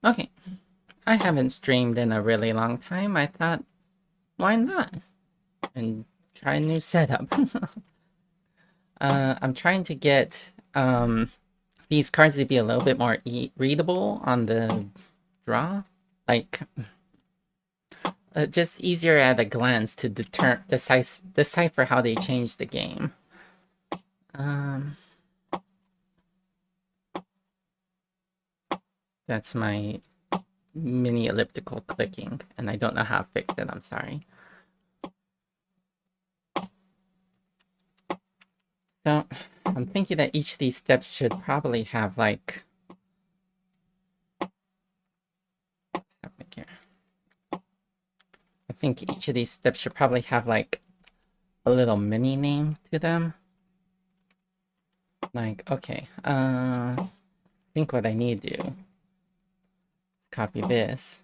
Okay, I haven't streamed in a really long time. I thought, why not? And try a new setup. I'm trying to get these cards to be a little bit more readable on the draw. Like, just easier at a glance to decipher how they change the game. Um, that's my mini elliptical clicking, and I don't know how to fix it. I'm sorry. So I'm thinking that each of these steps should probably have like, what's happening here? I think each of these steps should probably have like a little mini name to them. Like, okay, I think what I need to do is copy this.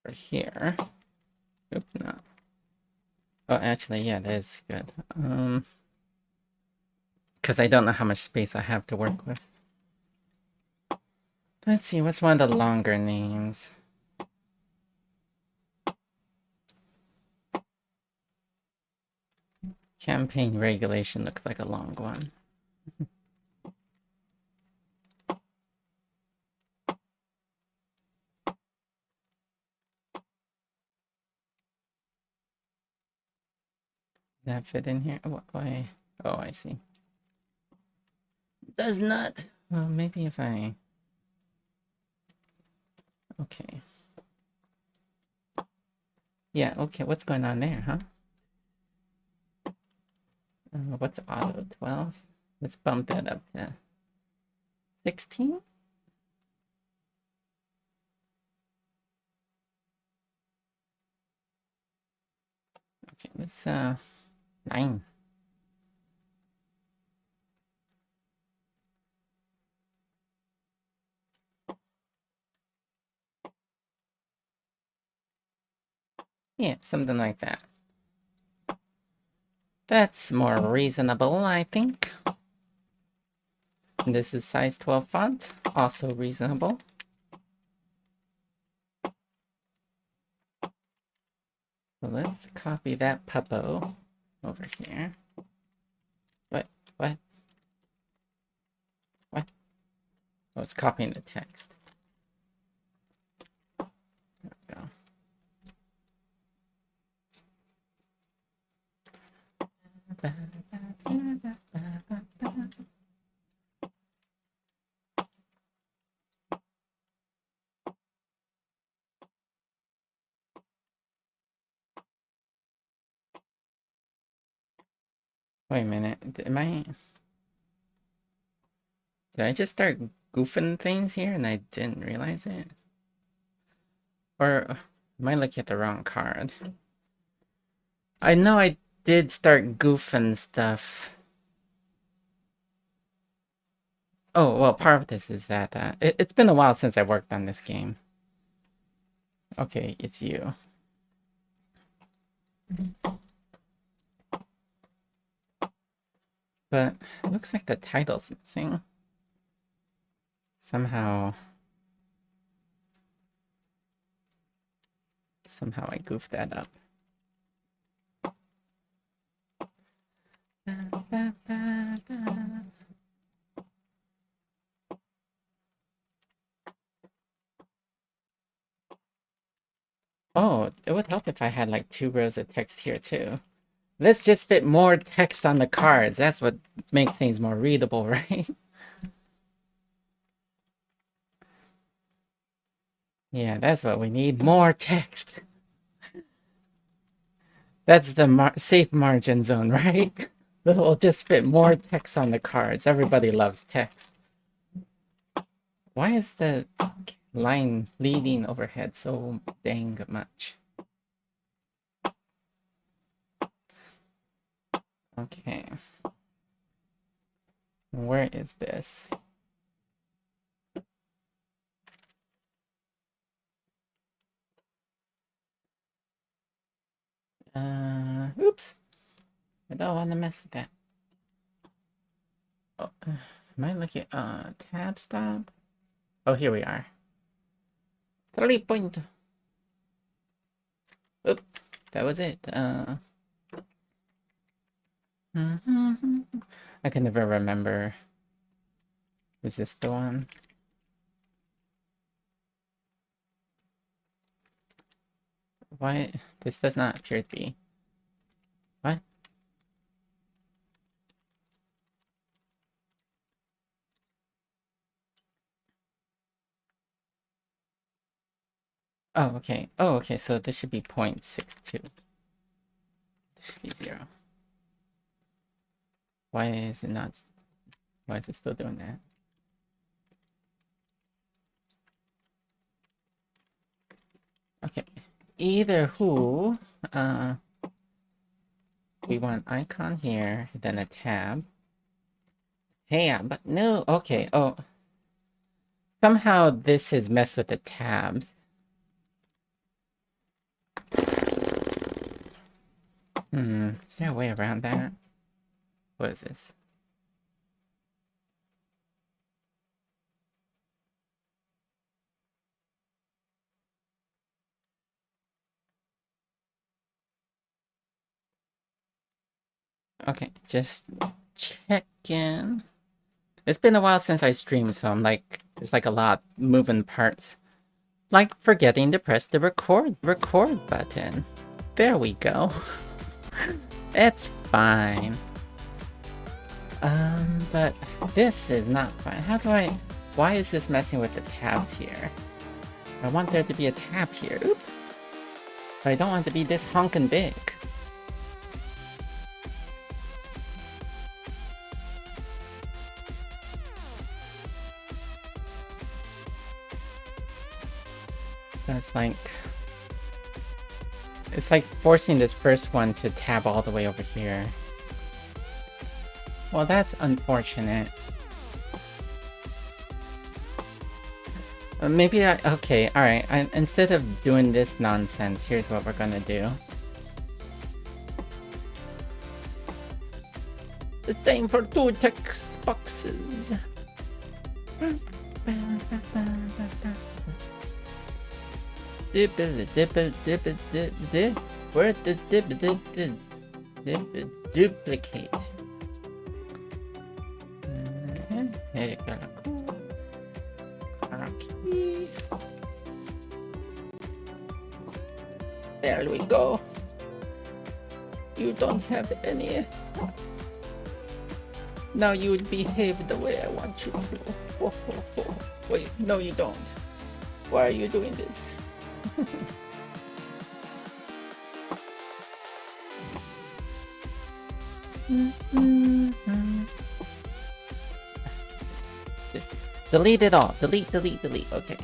For here. Oop, no. Oh, actually, yeah, that is good. Because I don't know how much space I have to work with. Let's see, what's one of the longer names? Campaign regulation looks like a long one. That fit in here? Oh, why? Oh, I see. Does not. Well, maybe if I... Okay. Yeah, okay, what's going on there, huh? What's auto? 12? Let's bump that up to 16? Okay, let's, 9. Yeah, something like that. That's more reasonable, I think. And this is size 12 font, also reasonable. So let's copy that puppo over here. What? What? What? Oh, it's copying the text. There we go. Wait a minute. Did I just start goofing things here and I didn't realize it? Or am I looking at the wrong card? I know I did start goofing stuff. Oh, well, part of this is that it's been a while since I worked on this game. Okay, it's you. But it looks like the title's missing. Somehow I goofed that up. Oh, it would help if I had like 2 rows of text here too. Let's just fit more text on the cards. That's what makes things more readable, right? Yeah, that's what we need. More text. That's the safe margin zone, right? We'll just fit more text on the cards. Everybody loves text. Why is the line leading overhead so dang much? Okay. Where is this? Oops. I don't want to mess with that. Oh, am I looking? Tab stop? Oh, here we are. 3-point. Oop, that was it. I can never remember. Is this the one? Why? This does not appear to be. What? Oh, okay. Oh, okay, so this should be 0.62. This should be 0. Why is it not? Why is it still doing that? Okay. Either who, we want icon here, then a tab. Hey, but no, okay. Oh, somehow this has messed with the tabs. Is there a way around that? What is this? Okay, just check in. It's been a while since I streamed, so I'm like, there's like a lot moving parts. Like forgetting to press the record button. There we go. It's fine. But this is not fine. How do I... Why is this messing with the tabs here? I want there to be a tab here. Oop. But I don't want it to be this honkin' big. That's like... It's like forcing this first one to tab all the way over here. Well, that's unfortunate. Maybe I... Okay, alright. Instead of doing this nonsense, here's what we're gonna do. It's time for 2 text boxes. Where's the duplicate? There we go. You don't have any. Now you will behave the way I want you to. Wait, no you don't. Why are you doing this? This. Delete it all. Delete. Okay.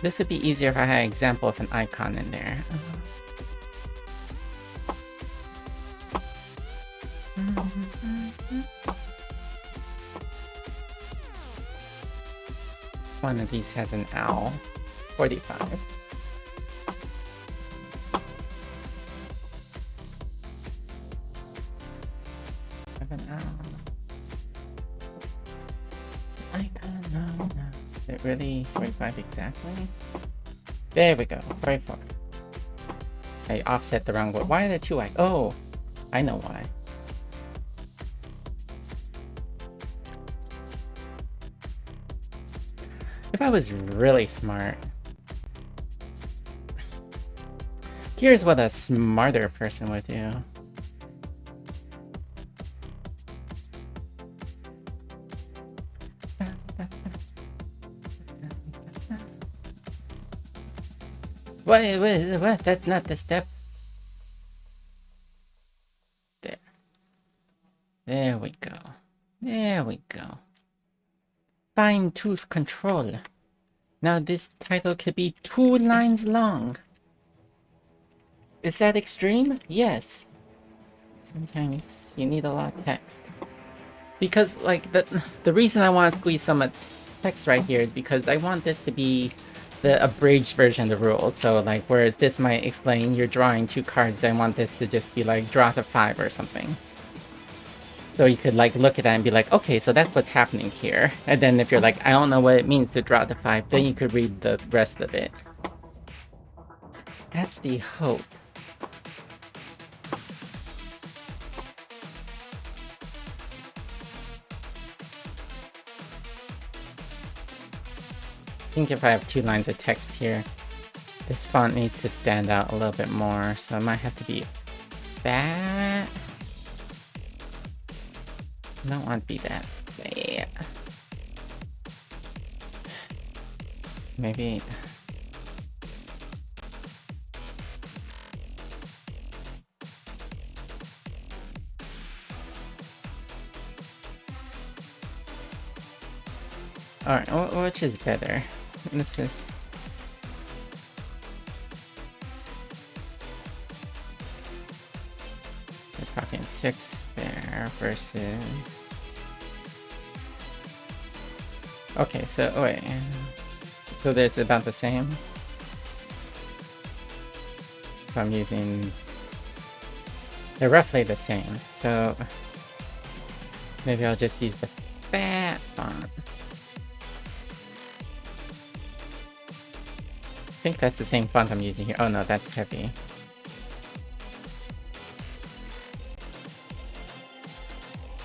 This would be easier if I had an example of an icon in there. One of these has an owl. 45. Have an owl. Icon, no. Is it really 45 exactly? There we go. 44. I offset the wrong way. Why are there 2 icons? Oh, I know why. If I was really smart... Here's what a smarter person would do. What? That's not the step. There. There we go. There we go. Fine-tooth control. Now this title could be 2 lines long. Is that extreme? Yes. Sometimes you need a lot of text. Because, like, the reason I want to squeeze so much text right here is because I want this to be the abridged version of the rule. So like, whereas this might explain you're drawing 2 cards, I want this to just be like draw to 5 or something. So you could like look at that and be like, okay, so that's what's happening here. And then if you're like, I don't know what it means to draw to 5, then you could read the rest of it. That's the hope. I think if I have 2 lines of text here, this font needs to stand out a little bit more, so it might have to be that. I don't want to be that. Yeah. Maybe. Alright, which is better? This is. We're talking 6 there versus. Okay, so wait. So there's about the same. If I'm using. They're roughly the same, so maybe I'll just use the fat font. I think that's the same font I'm using here. Oh no, that's heavy.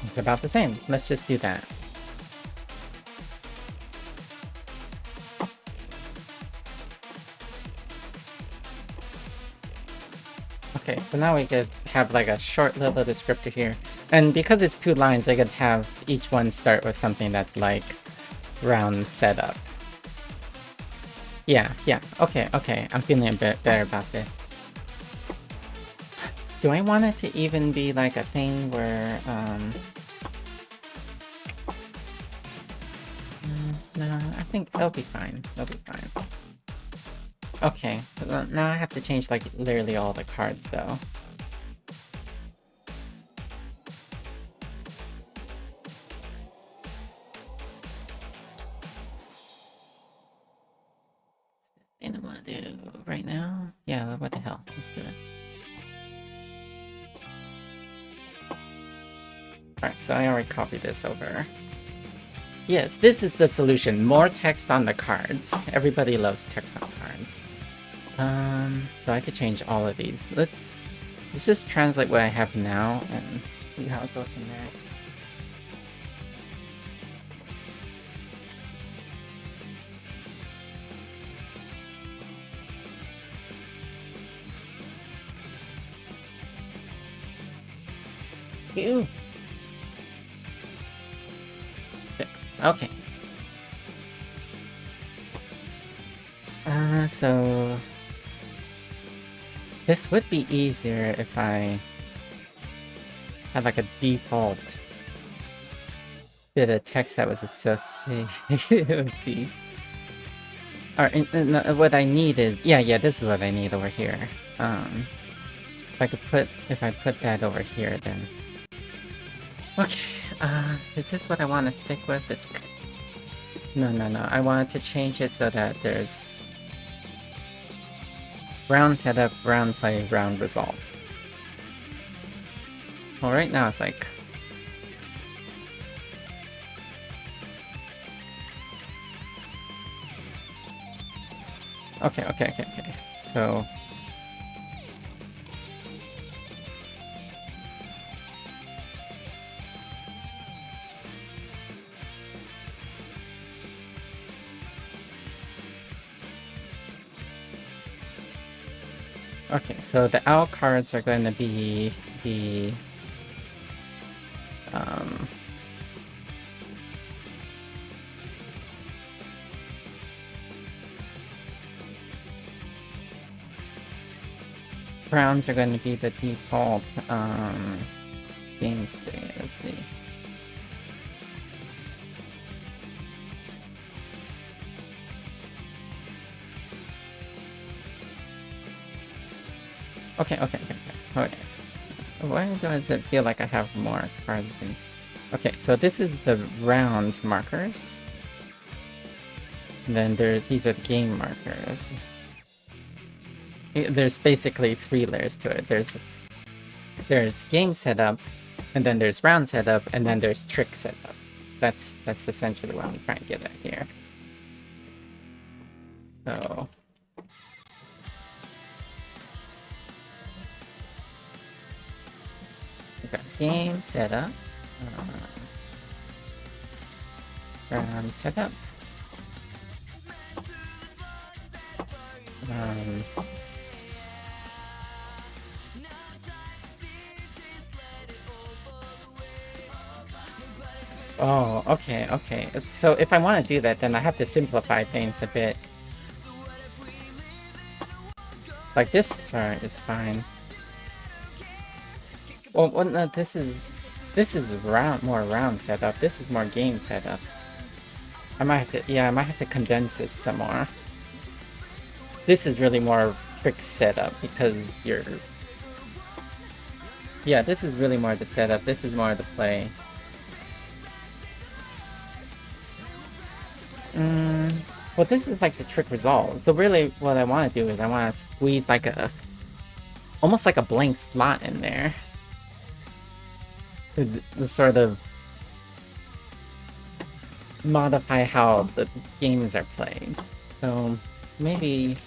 It's about the same. Let's just do that. Okay, so now we could have like a short little descriptor here. And because it's 2 lines, I could have each one start with something that's like round setup. Yeah, okay, I'm feeling a bit better about this. Do I want it to even be like a thing where, no, I think it'll be fine. Okay, now I have to change like literally all the cards though. And I want to do right now? Yeah, what the hell? Let's do it. Alright, so I already copied this over. Yes, this is the solution. More text on the cards. Everybody loves text on cards. So I could change all of these. Let's just translate what I have now and see how it goes from there. Ew. Okay. So this would be easier if I had like a default bit of text that was associated with these. Alright, what I need is yeah, this is what I need over here. If I put that over here, then okay. Is this what I want to stick with? This. No. I wanted to change it so that there's round setup, round play, round result. Well, right now it's like. Okay. So. Okay, so the owl cards are going to be the browns are going to be the default game state. Let's see. Okay. Why does it feel like I have more cards in... Okay, so this is the round markers. And then these are the game markers. There's basically 3 layers to it. There's game setup, and then there's round setup, and then there's trick setup. That's essentially what I'm trying to get at here. So we got game setup, round setup, oh, okay, okay. So if I want to do that, then I have to simplify things a bit. Like this chart is fine. Well, no, this is more round setup. This is more game setup. I might have to condense this some more. This is really more trick setup because yeah, this is really more the setup. This is more the play. Well, this is like the trick result. So really, what I want to do is I want to squeeze like almost like a blank slot in there. The sort of modify how the games are played. So maybe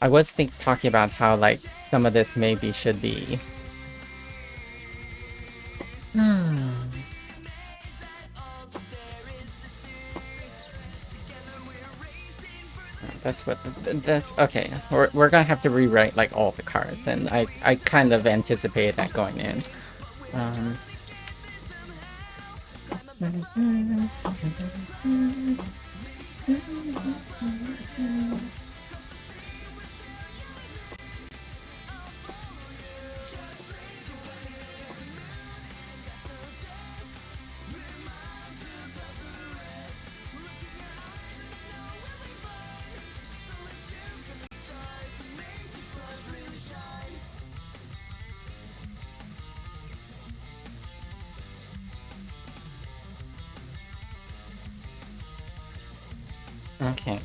I was talking about how like some of this maybe should be. That's okay. We're gonna have to rewrite like all the cards, and I kind of anticipated that going in. Okay.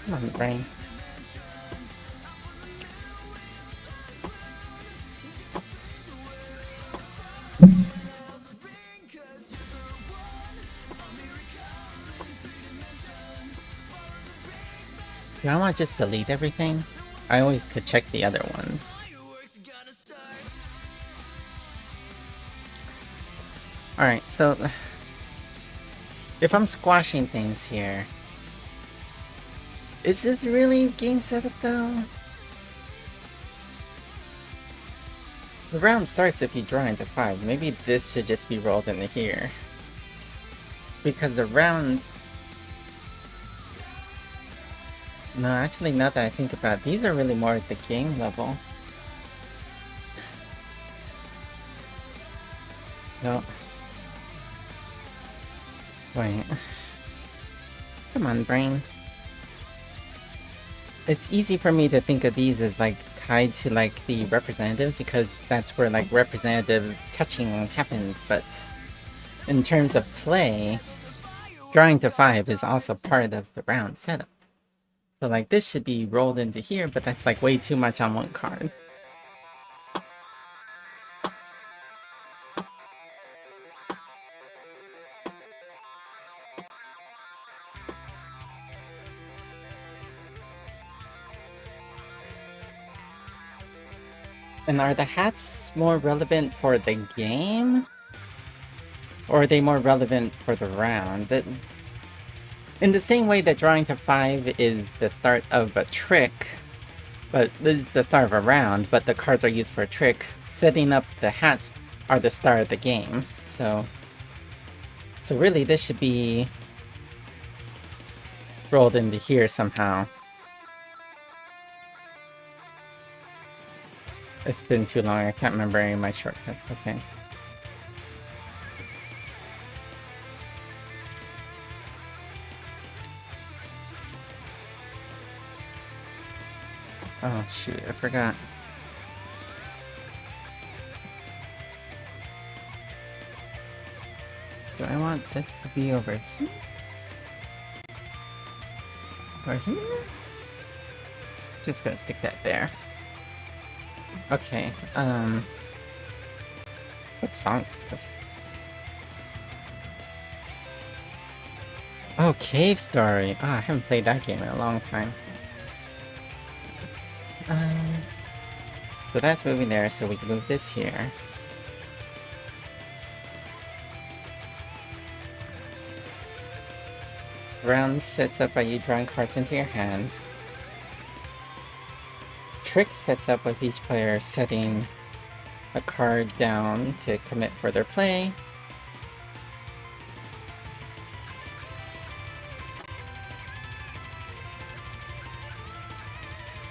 Come on, brain. Do I want to just delete everything? I always could check the other ones. Alright, so if I'm squashing things here, is this really game setup though? The round starts if you draw into 5. Maybe this should just be rolled into here. Because the round... No, actually, now that I think about it, these are really more at the game level. So... Wait. Come on, brain. It's easy for me to think of these as like tied to like the representatives because that's where like representative touching happens, but in terms of play, drawing to 5 is also part of the round setup. So like this should be rolled into here, but that's like way too much on one card. And are the hats more relevant for the game? Or are they more relevant for the round? In the same way that drawing to 5 is the start of a trick, but this is the start of a round, but the cards are used for a trick, setting up the hats are the start of the game. So really this should be rolled into here somehow. It's been too long, I can't remember any of my shortcuts, okay. Oh shoot, I forgot. Do I want this to be over here? Or here? Just gonna stick that there. Okay, what song is this? Oh, Cave Story! Ah, I haven't played that game in a long time. So that's moving there, so we can move this here. Round sets up by you drawing cards into your hand. Trick sets up with each player setting a card down to commit further play.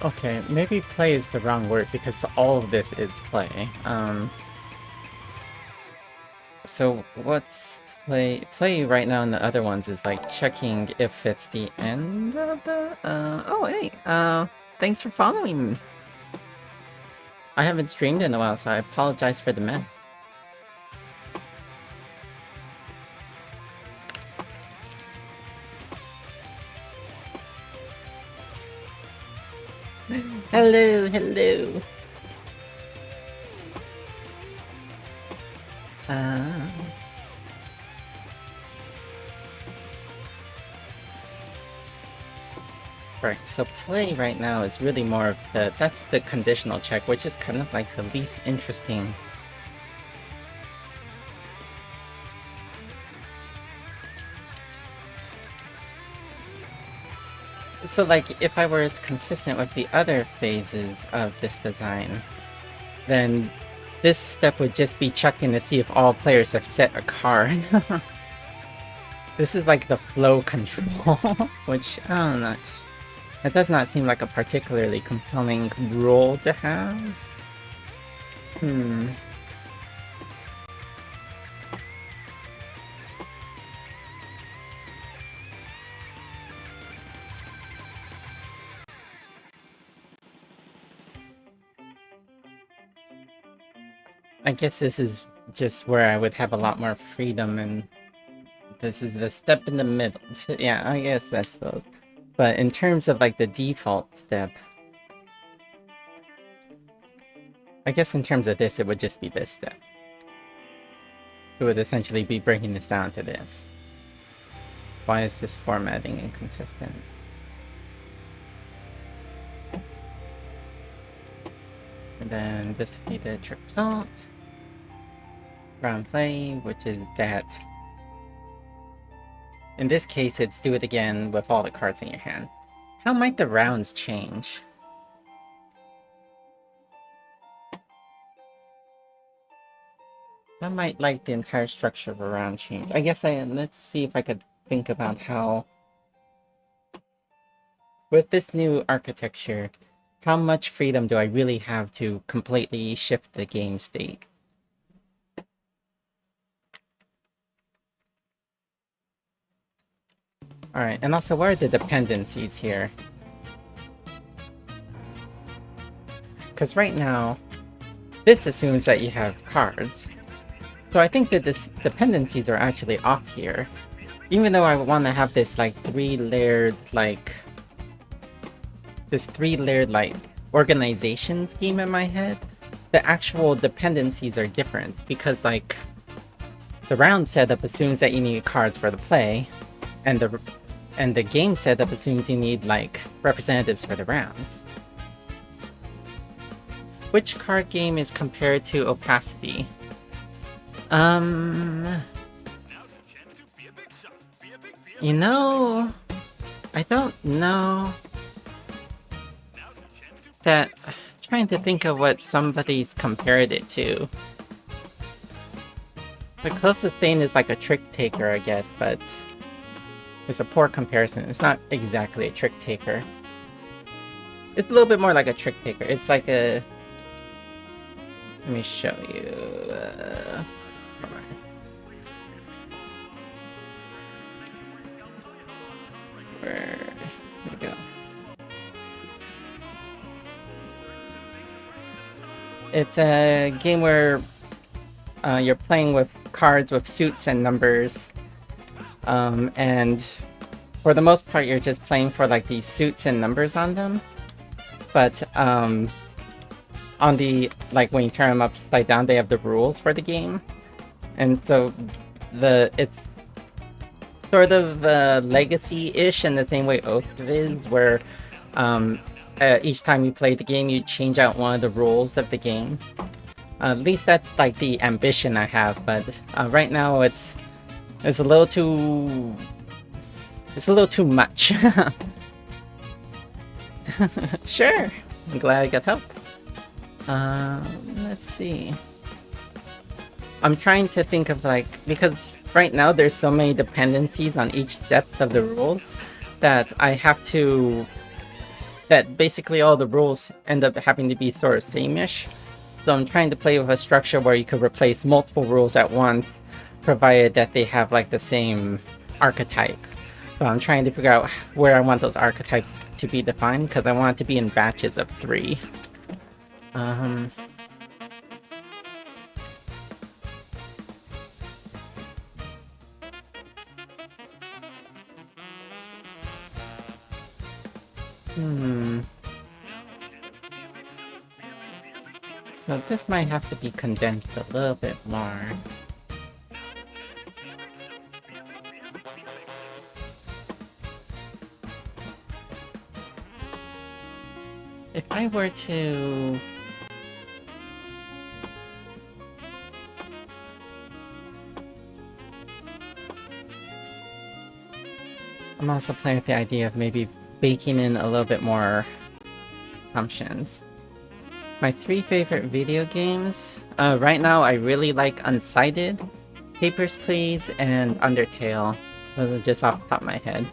Okay, maybe play is the wrong word because all of this is play. So what's play? Play right now in the other ones is like checking if it's the end of the, oh hey, thanks for following. I haven't streamed in a while, so I apologize for the mess. Hello, hello. Right, so play right now is really more of the, that's the conditional check, which is kind of like the least interesting. So like, if I were as consistent with the other phases of this design, then this step would just be checking to see if all players have set a card. This is like the flow control, which, I don't know. That does not seem like a particularly compelling role to have. I guess this is just where I would have a lot more freedom, and this is the step in the middle. Yeah, I guess that's so. But in terms of like the default step, I guess in terms of this, it would just be this step. It would essentially be breaking this down to this. Why is this formatting inconsistent? And then this would be the trick result. Round play, which is that. In this case, it's do it again with all the cards in your hand. How might the rounds change? That might like the entire structure of a round change. I guess let's see if I could think about how, with this new architecture, how much freedom do I really have to completely shift the game state? Alright, and also, what are the dependencies here? Because right now, this assumes that you have cards. So I think that this dependencies are actually off here. Even though I want to have this, like, three-layered, like, organization scheme in my head, the actual dependencies are different. Because, like, the round setup assumes that you need cards for the play, and the game setup assumes you need, like, representatives for the rounds. Which card game is compared to Opacity? You know, I don't know. That, trying to think of what somebody's compared it to. The closest thing is like a trick taker, I guess, but it's a poor comparison. It's not exactly a trick taker. It's a little bit more like a trick taker. It's like a... Let me show you. Hold on. Here we go. It's a game where you're playing with cards with suits and numbers, and for the most part, you're just playing for like these suits and numbers on them. But on the like when you turn them upside down, they have the rules for the game, and so it's sort of legacy-ish in the same way Oath is, where each time you play the game, you change out one of the rules of the game. At least that's like the ambition I have, but right now it's a little too much. Sure, I'm glad I got help. Let's see. I'm trying to think of like, because right now there's so many dependencies on each step of the rules that that basically all the rules end up having to be sort of same-ish. So I'm trying to play with a structure where you could replace multiple rules at once, provided that they have like the same archetype. So I'm trying to figure out where I want those archetypes to be defined, because I want it to be in batches of 3. So this might have to be condensed a little bit more. If I were to... I'm also playing with the idea of maybe baking in a little bit more assumptions. My 3 favorite video games? Right now I really like Unsighted, Papers, Please, and Undertale. Those are just off the top of my head.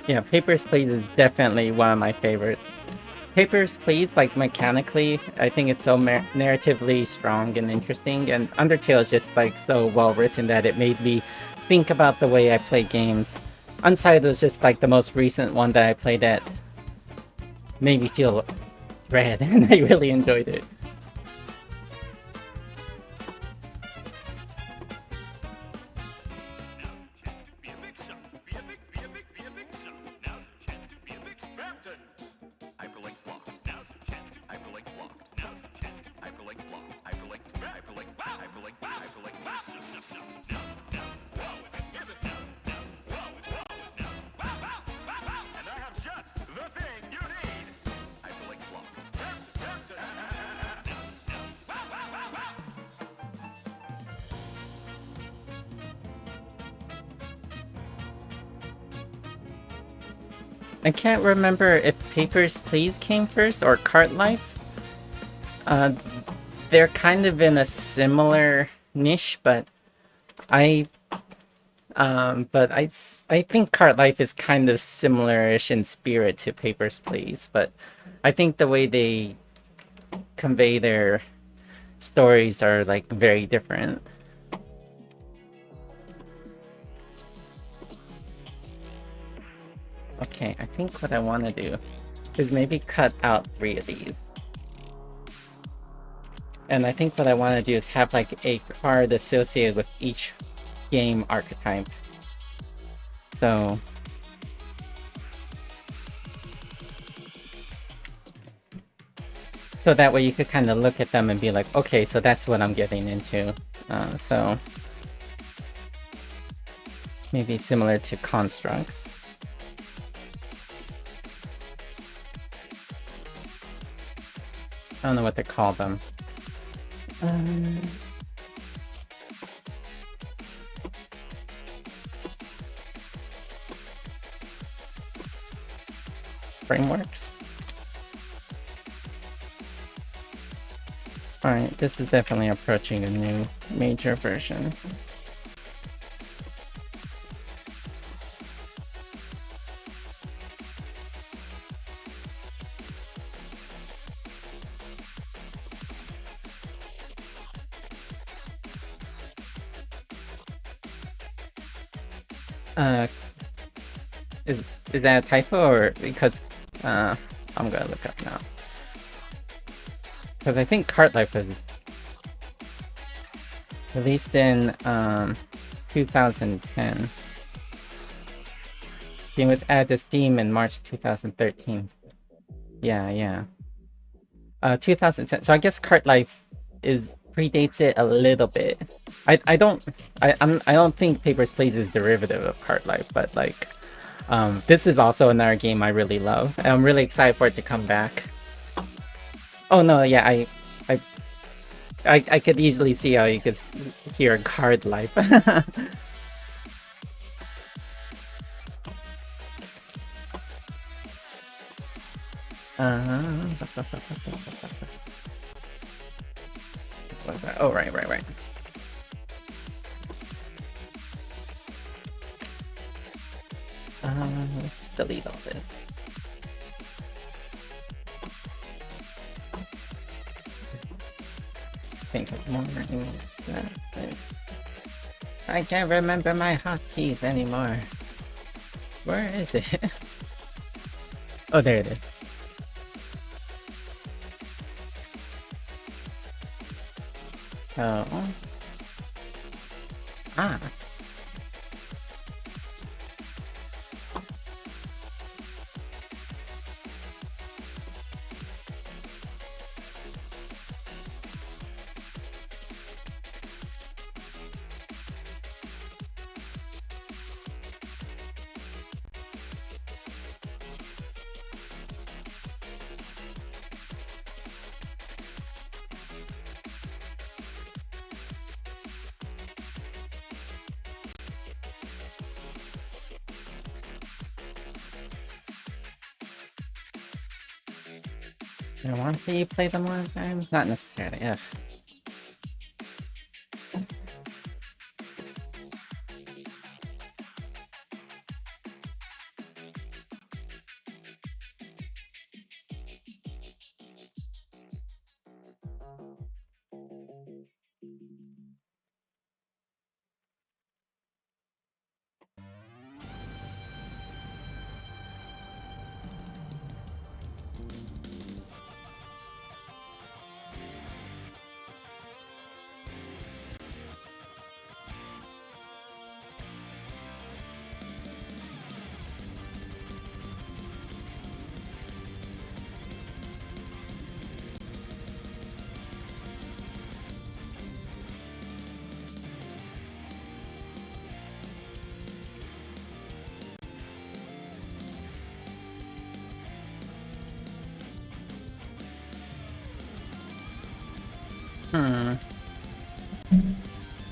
Yeah, Papers, Please is definitely one of my favorites. Papers, Please, like mechanically, I think it's so narratively strong and interesting, and Undertale is just like so well written that it made me think about the way I play games. Unsighted was just like the most recent one that I played that made me feel dread, and I really enjoyed it. I can't remember if Papers, Please came first or Cart Life. They're kind of in a similar niche, but I think Cart Life is kind of similar-ish in spirit to Papers, Please, but I think the way they convey their stories are like very different. Okay, I think what I want to do is maybe cut out 3 of these. And I think what I want to do is have like a card associated with each game archetype. So that way you could kind of look at them and be like, okay, so that's what I'm getting into. So maybe similar to constructs. I don't know what to call them. Frameworks? Alright, this is definitely approaching a new major version. Uh, is is that a typo or because I'm gonna look up now because I think Cart Life was released in 2010. Game was added to Steam in March 2013. Yeah, yeah. 2010. So I guess Cart Life is predates it a little bit. I don't I don't think Papers, Please is derivative of Cart Life, but like this is also another game I really love, and I'm really excited for it to come back. Oh no, yeah, I I could easily see how you could hear Card Life. What's that? Oh, right. Let's delete all this. Think of more. I can't remember my hotkeys anymore. Where is it? Oh, there it is. Oh. Ah. I want to see you play them more times? Not necessarily, if.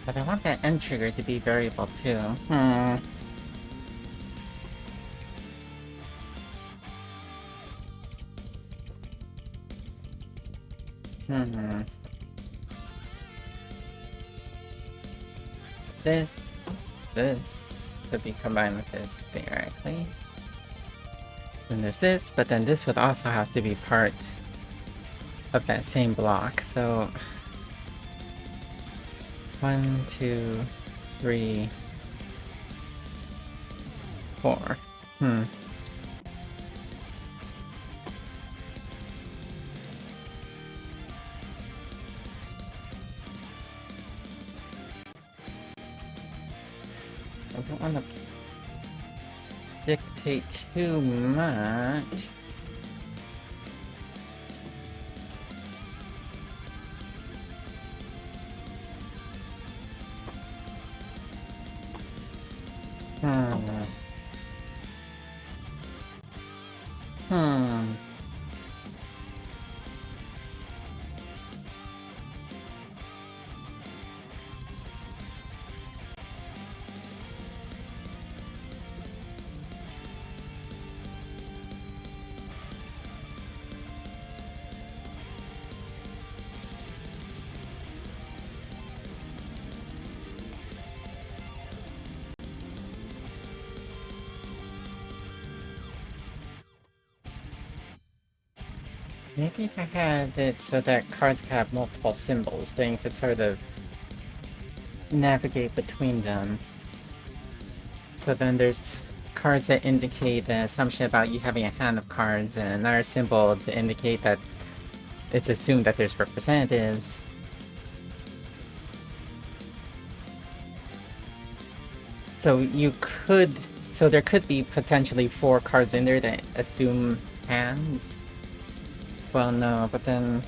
But I want that end trigger to be variable too. This could be combined with this theoretically. Then there's this, but then this would also have to be part of that same block, so 1, 2, 3, 4. I don't want to dictate too much. Maybe if I had it so that cards could have multiple symbols, then you could sort of navigate between them. So then there's cards that indicate the assumption about you having a hand of cards, and another symbol to indicate that it's assumed that there's representatives. So there could be potentially 4 cards in there that assume hands. Well, no, but then...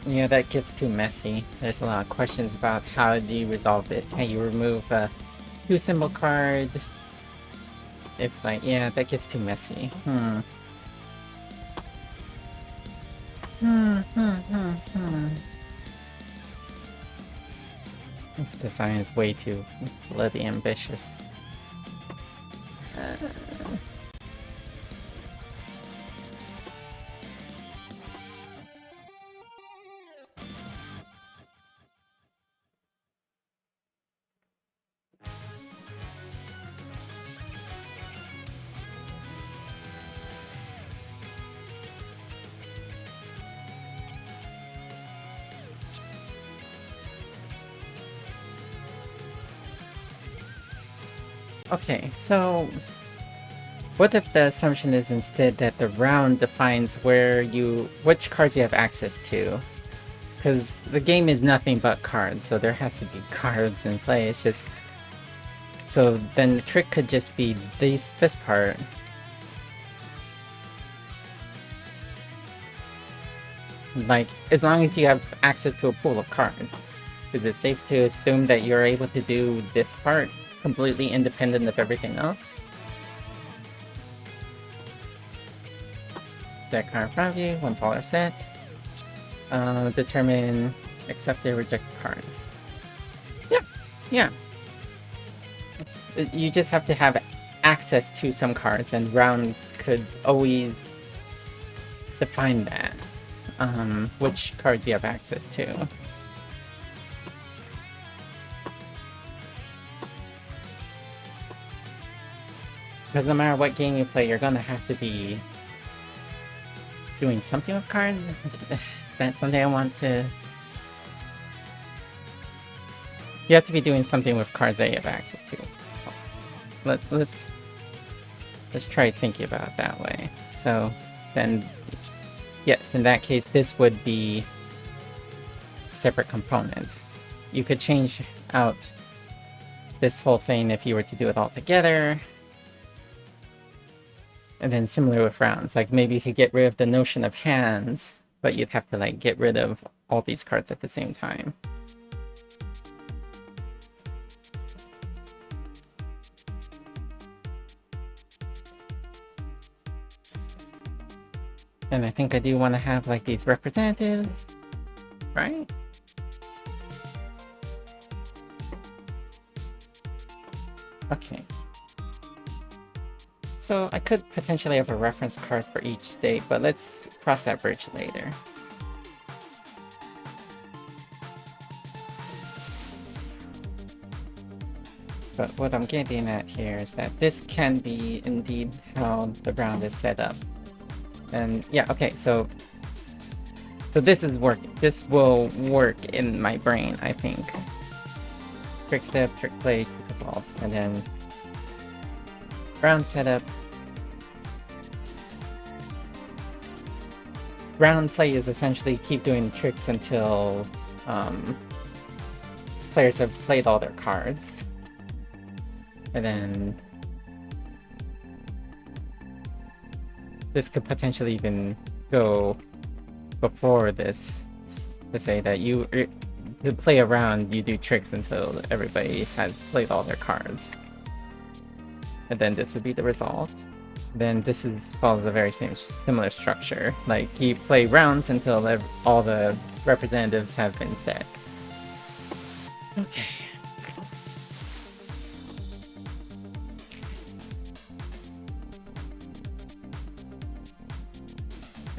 Yeah, that gets too messy. There's a lot of questions about how do you resolve it. Can you remove a 2-symbol card? If, like, yeah, that gets too messy. This design is way too bloody ambitious. Okay, so what if the assumption is instead that the round defines which cards you have access to? Because the game is nothing but cards, so there has to be cards in play. It's just... So then the trick could just be this part. Like, as long as you have access to a pool of cards, is it safe to assume that you're able to do this part completely independent of everything else? That card in front of you, once all are set. Determine accept or reject cards. Yeah. You just have to have access to some cards, and rounds could always define that. Which cards you have access to. Because no matter what game you play, you're gonna have to be doing something with cards. That's something I want to... You have to be doing something with cards that you have access to. Let's try thinking about it that way. So then, yes, in that case, this would be a separate component. You could change out this whole thing if you were to do it all together. And then similar with rounds, like maybe you could get rid of the notion of hands, but you'd have to like get rid of all these cards at the same time. And I think I do want to have like these representatives, right? Okay. So I could potentially have a reference card for each state, but let's cross that bridge later. But what I'm getting at here is that this can be indeed how the round is set up. And yeah, okay, so this is working. This will work in my brain, I think. Trick step, trick play, trick assault, and then round setup. Round play is essentially keep doing tricks until players have played all their cards. And then this could potentially even go before this, to say that to play around, you do tricks until everybody has played all their cards. And then this would be the result. Then this follows a very similar structure. Like, you play rounds until all the representatives have been set. Okay.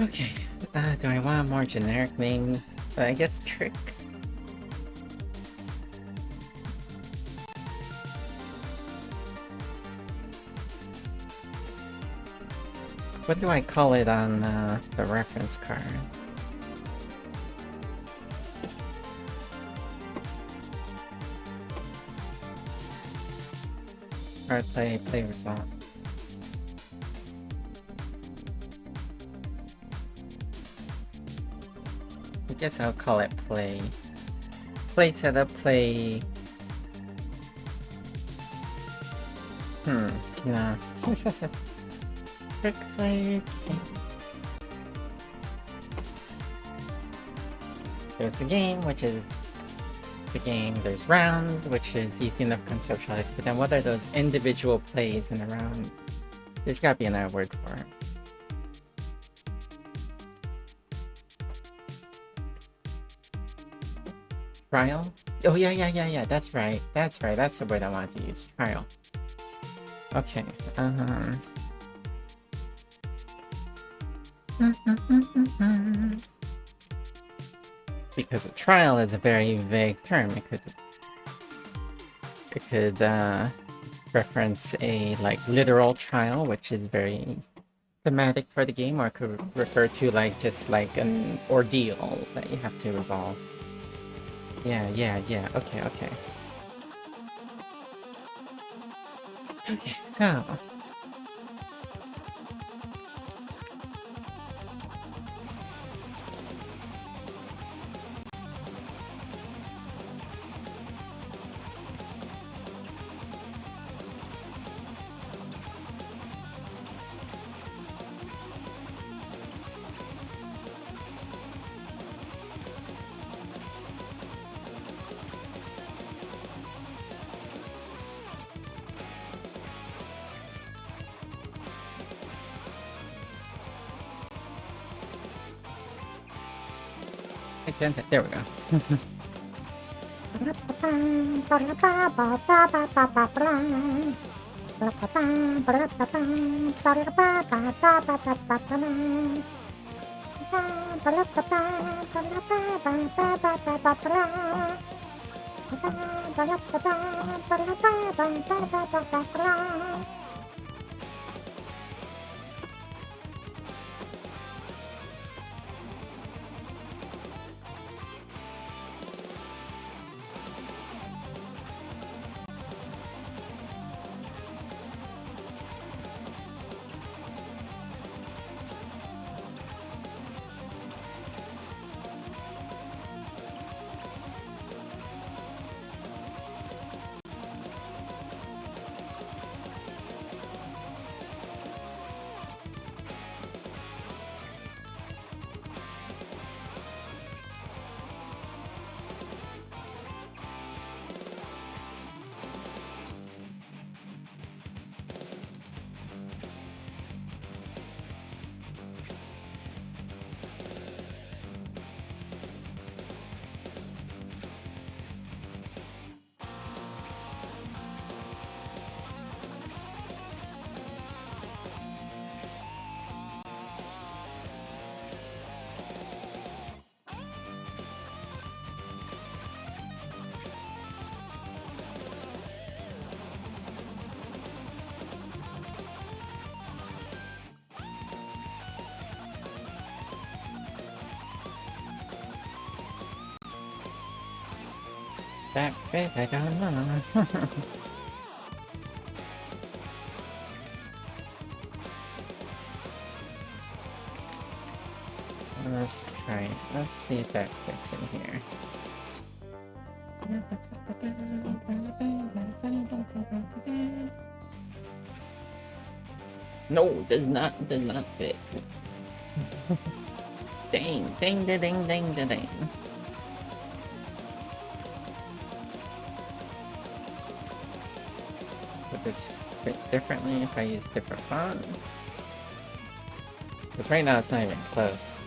Okay, do I want a more generic name? I guess Trick? What do I call it on the reference card? Hard play, play result. I guess I'll call it play. Play setup, play... no. Trick play... There's the game, which is the game. There's rounds, which is easy enough to conceptualize. But then what are those individual plays in a round? There's gotta be another word for it. Trial? Oh, yeah. That's right. That's the word I wanted to use. Trial. Okay. Because a trial is a very vague term. It could reference a literal trial, which is very thematic for the game, or it could refer to just an ordeal that you have to resolve. Yeah. Okay. Okay, so... There we go. That fit, I don't know. Let's try it. Let's see if that fits in here. No, does not fit. Dang. Would this fit differently if I use different font? Because right now it's not even close.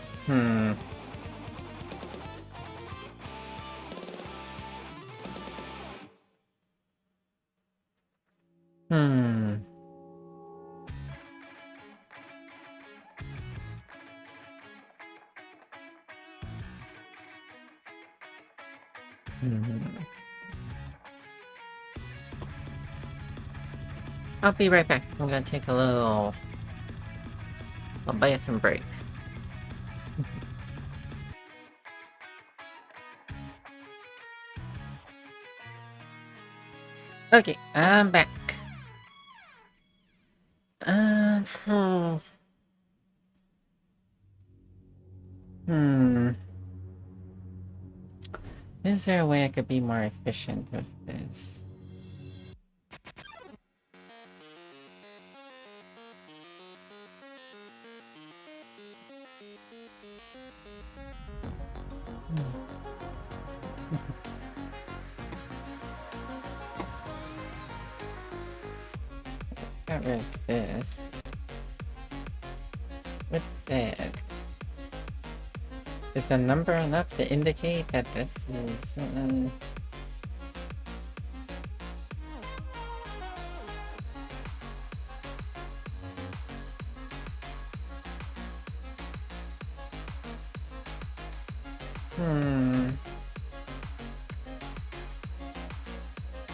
I'll be right back. I'm gonna take a little bathroom break. Okay, I'm back. Is there a way I could be more efficient with this? Got rid of this. With that. Is the number enough to indicate that this is...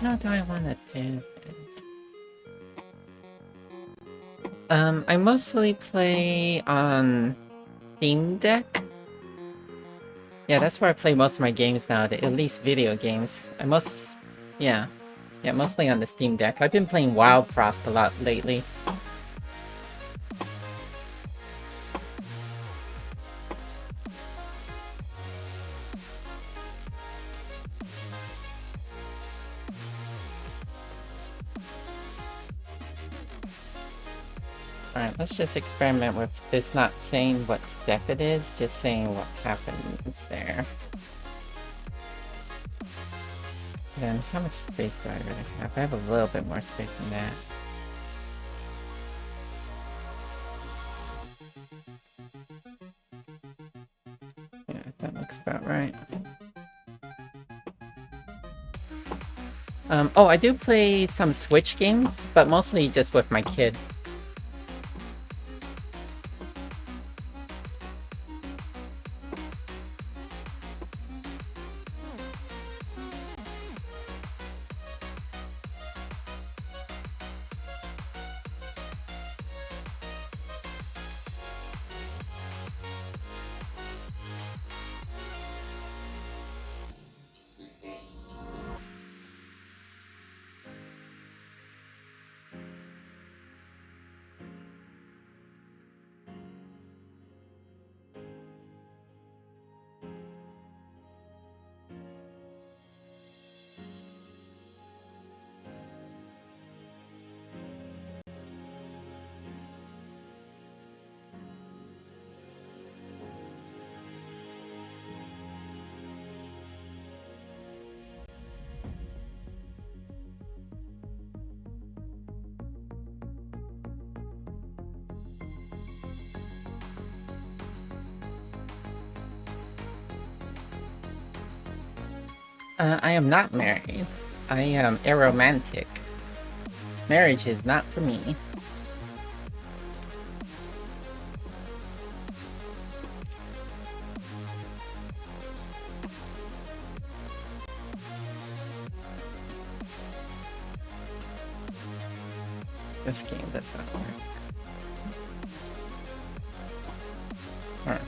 How do I want to do this? I mostly play on Steam Deck. Yeah, that's where I play most of my games now, at least video games. Yeah, mostly on the Steam Deck. I've been playing Wild Frost a lot lately. Alright, let's just experiment with this not saying what step it is, just saying what happens there. Then, how much space do I really have? I have a little bit more space than that. Yeah, that looks about right. Oh, I do play some Switch games, but mostly just with my kid. I am not married. I am aromantic. Marriage is not for me. This game does not work. Alright.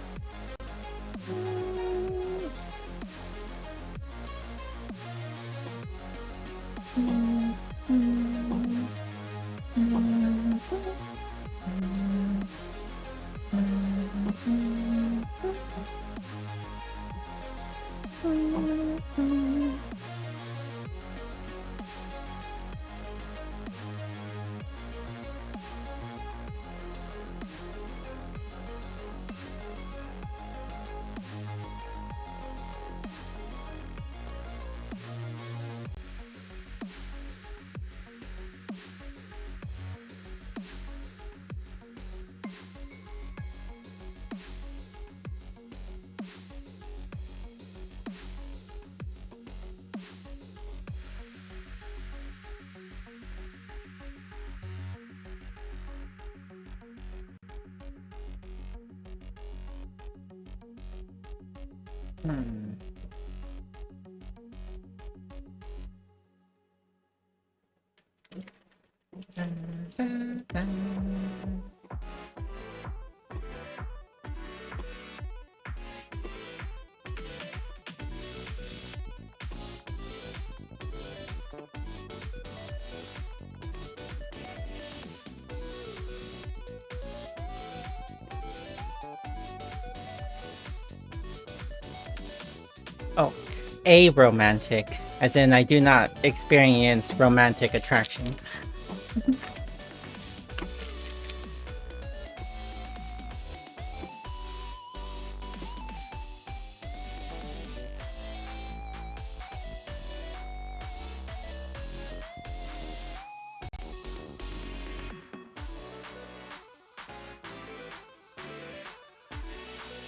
Oh, a romantic, as in I do not experience romantic attraction.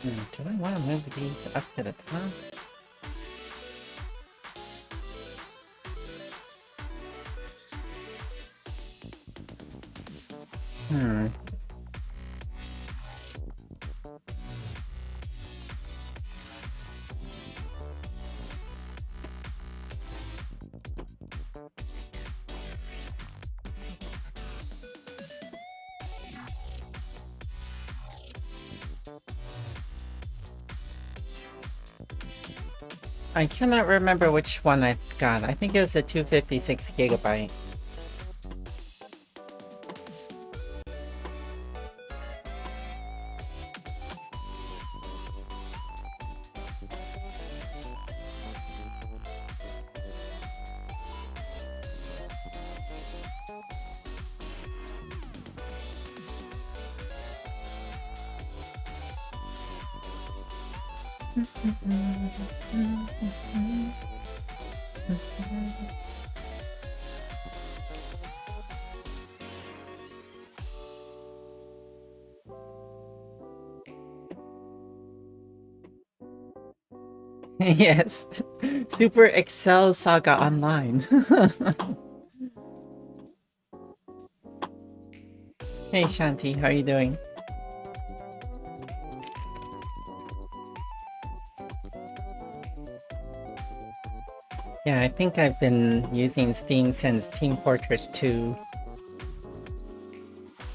Do I want to move these up to the top? I cannot remember which one I got. I think it was the 256GB. Yes, Super Excel Saga Online. Hey Shanti, how are you doing? Yeah, I think I've been using Steam since Team Fortress 2.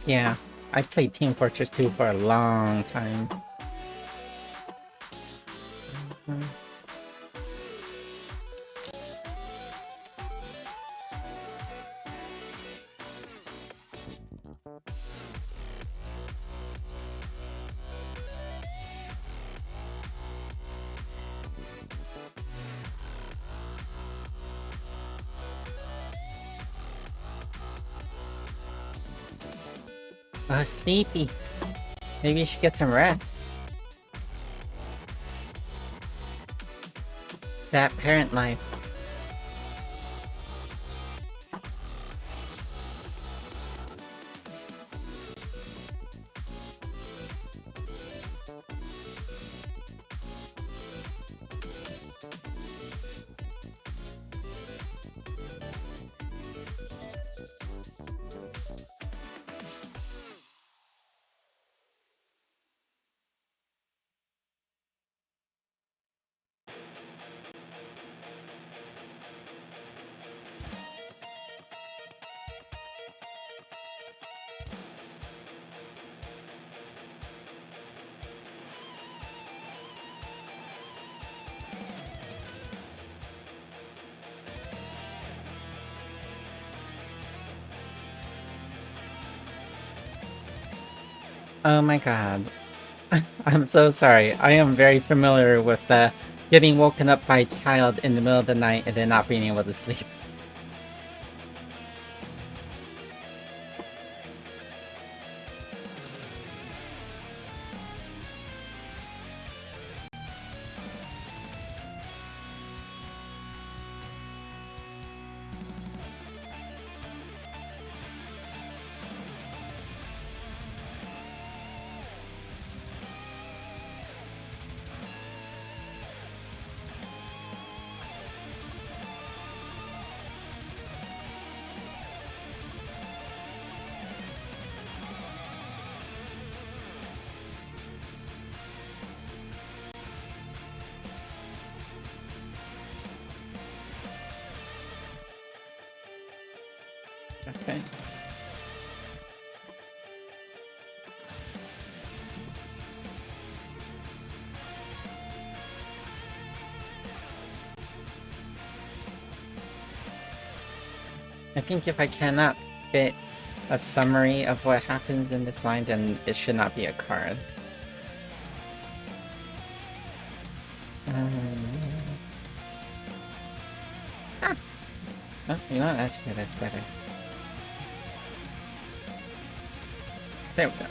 Yeah, I played Team Fortress 2 for a long time. Sleepy. Maybe you should get some rest. That parent life. Oh my god. I'm so sorry. I am very familiar with getting woken up by a child in the middle of the night and then not being able to sleep. Okay. I think if I cannot fit a summary of what happens in this line, then it should not be a card. Oh, you know, actually, that's better. There we go.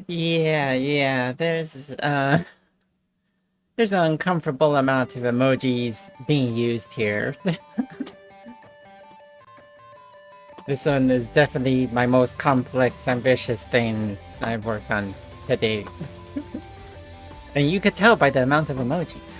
Yeah, there's an uncomfortable amount of emojis being used here. This one is definitely my most complex, ambitious thing I've worked on to date. And you could tell by the amount of emojis.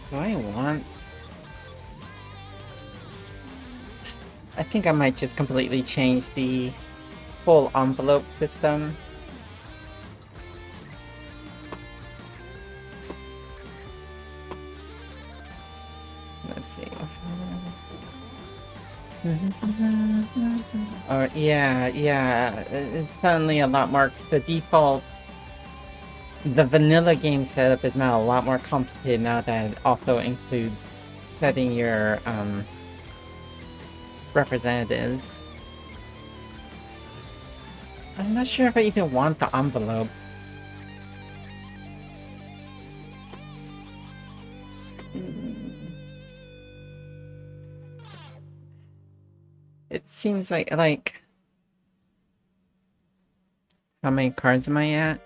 Do I want... I think I might just completely change the whole envelope system. Let's see. Oh, yeah, it's suddenly a lot more... The default... The vanilla game setup is now a lot more complicated now that it also includes setting your, representatives. I'm not sure if I even want the envelope. It seems like... How many cards am I at?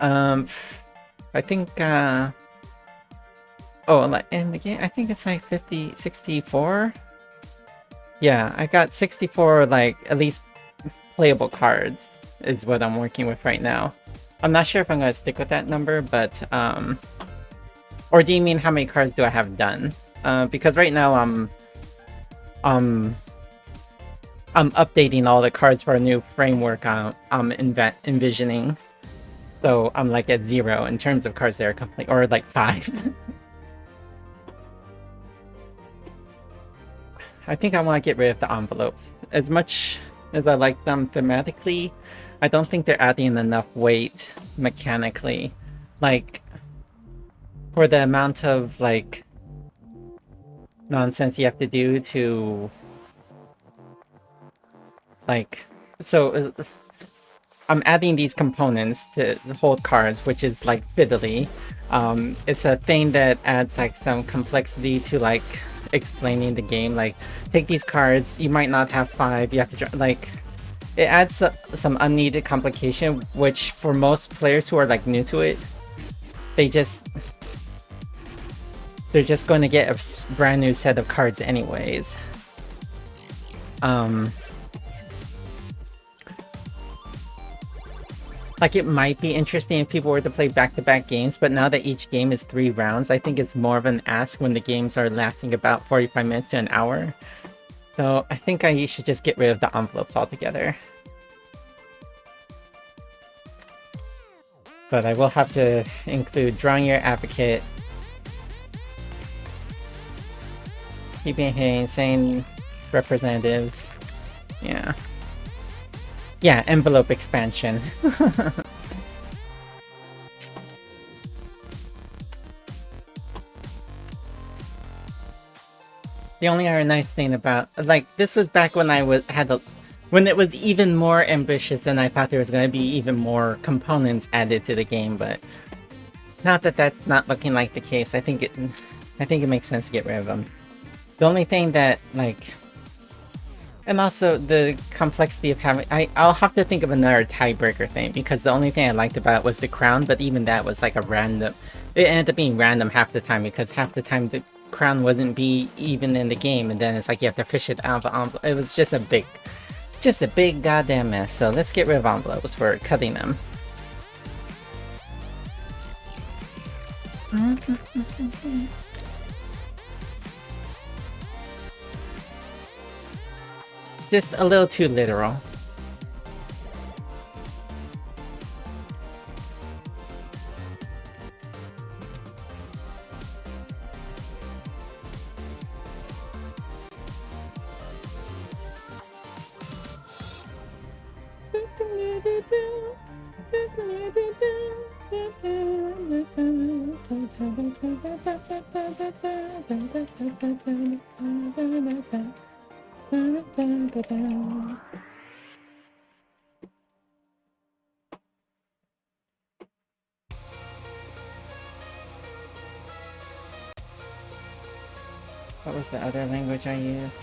I think, oh, and again, I think it's like 64? Yeah, I got 64, at least playable cards is what I'm working with right now. I'm not sure if I'm gonna stick with that number, but, or do you mean how many cards do I have done? Because right now I'm updating all the cards for a new framework I'm envisioning. So I'm like at 0 in terms of cards that are complete, or like 5. I think I want to get rid of the envelopes. As much as I like them thematically, I don't think they're adding enough weight mechanically. Like, for the amount of, like, nonsense you have to do to, like, so I'm adding these components to hold cards, which is like fiddly. It's a thing that adds like some complexity to like explaining the game. Like, take these cards, you might not have 5, you have to draw, like, it adds some unneeded complication, which for most players who are like new to it, they're just going to get a brand new set of cards anyways. Like, it might be interesting if people were to play back-to-back games, but now that each game is 3 rounds, I think it's more of an ask when the games are lasting about 45 minutes to an hour. So I think I should just get rid of the envelopes altogether. But I will have to include drawing your advocate, keeping insane representatives. Yeah. Yeah, envelope expansion. The only other nice thing about, like, this was back when I when it was even more ambitious and I thought there was going to be even more components added to the game, but not that that's not looking like the case. I think it makes sense to get rid of them. The only thing that, like, and also the complexity of having, I'll have to think of another tiebreaker thing, because the only thing I liked about it was the crown, but even that was like a random, it ended up being random half the time, because half the time the crown wouldn't be even in the game, and then it's like you have to fish it out of the envelope. It was just a big goddamn mess. So let's get rid of envelopes for cutting them. Just a little too literal. What was the other language I used?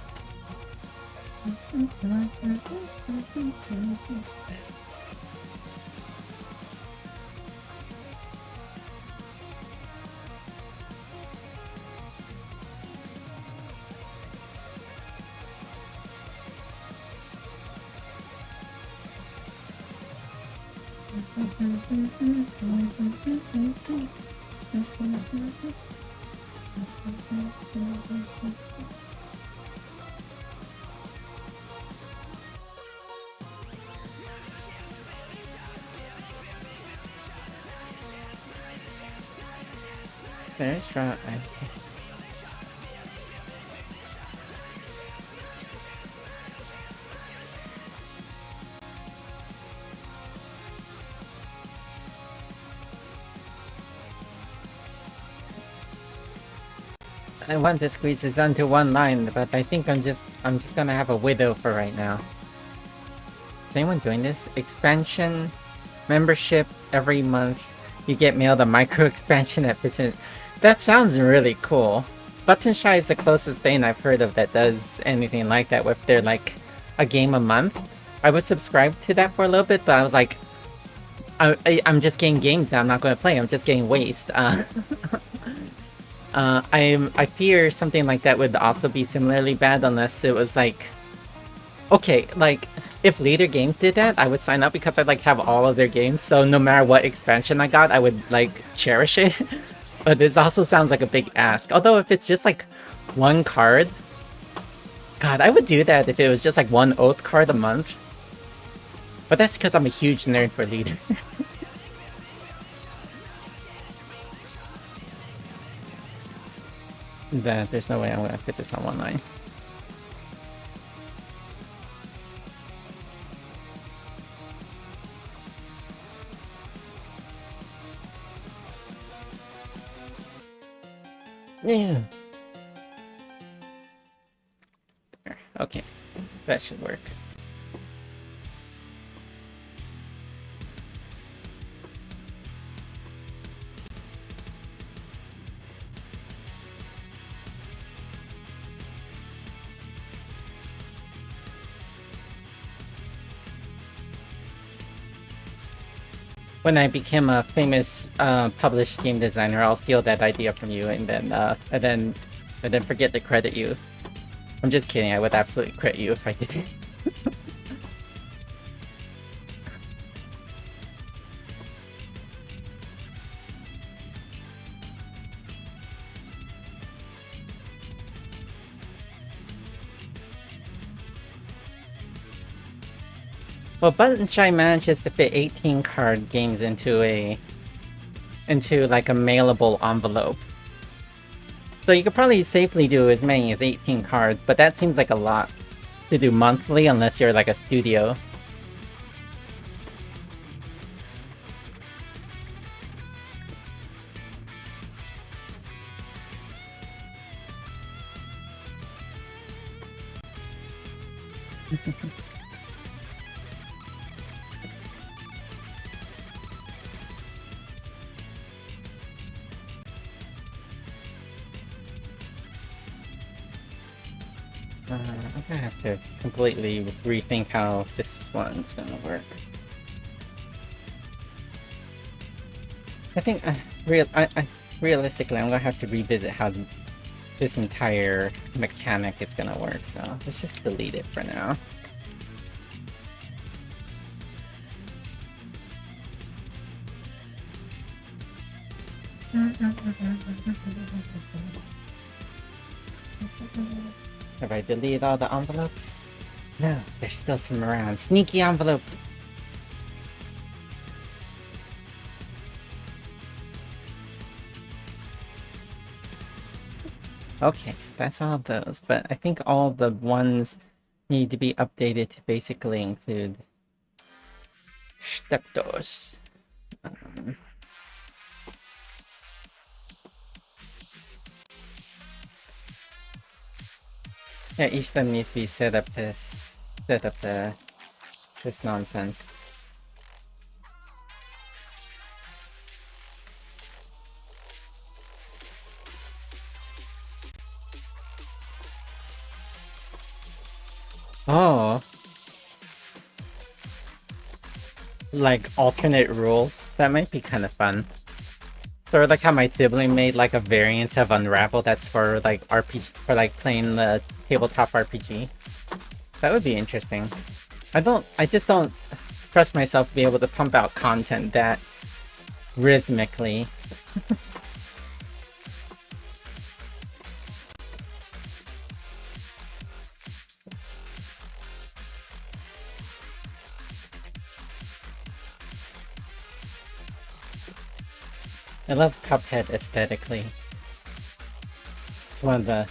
Very strong. I want to squeeze this onto one line, but I think I'm just gonna have a widow for right now. Is anyone doing this? Expansion membership every month. You get mailed a micro expansion that fits in. That sounds really cool. Button Shy is the closest thing I've heard of that does anything like that, with their like a game a month. I was subscribed to that for a little bit, but I was like, I'm just getting games that I'm not going to play. I'm just getting waste. I fear something like that would also be similarly bad unless it was like, okay, like if Leader Games did that, I would sign up because I'd like have all of their games. So no matter what expansion I got, I would like cherish it. But this also sounds like a big ask. Although if it's just like one card, God, I would do that if it was just like one oath card a month. But that's because I'm a huge nerd for leader. There's no way I'm gonna fit this on one line. Yeah. Okay, that should work. When I become a famous published game designer, I'll steal that idea from you and then forget to credit you. I'm just kidding. I would absolutely credit you if I did. Well, Button Shy manages to fit 18 card games into like a mailable envelope. So you could probably safely do as many as 18 cards, but that seems like a lot to do monthly unless you're like a studio. I'm gonna have to completely rethink how this one's gonna work. I think realistically, I'm gonna have to revisit how this entire mechanic is gonna work. So let's just delete it for now. Have I deleted all the envelopes? No, there's still some around. Sneaky envelopes! Okay, that's all those, but I think all the ones need to be updated to basically include Steptos. Yeah, each of them needs to be set up this nonsense. Oh. Like alternate rules. That might be kind of fun. Sort of like how my sibling made like a variant of Unravel that's for like RPG, for like playing the tabletop RPG. That would be interesting. I just don't trust myself to be able to pump out content that rhythmically. I love Cuphead aesthetically. It's one of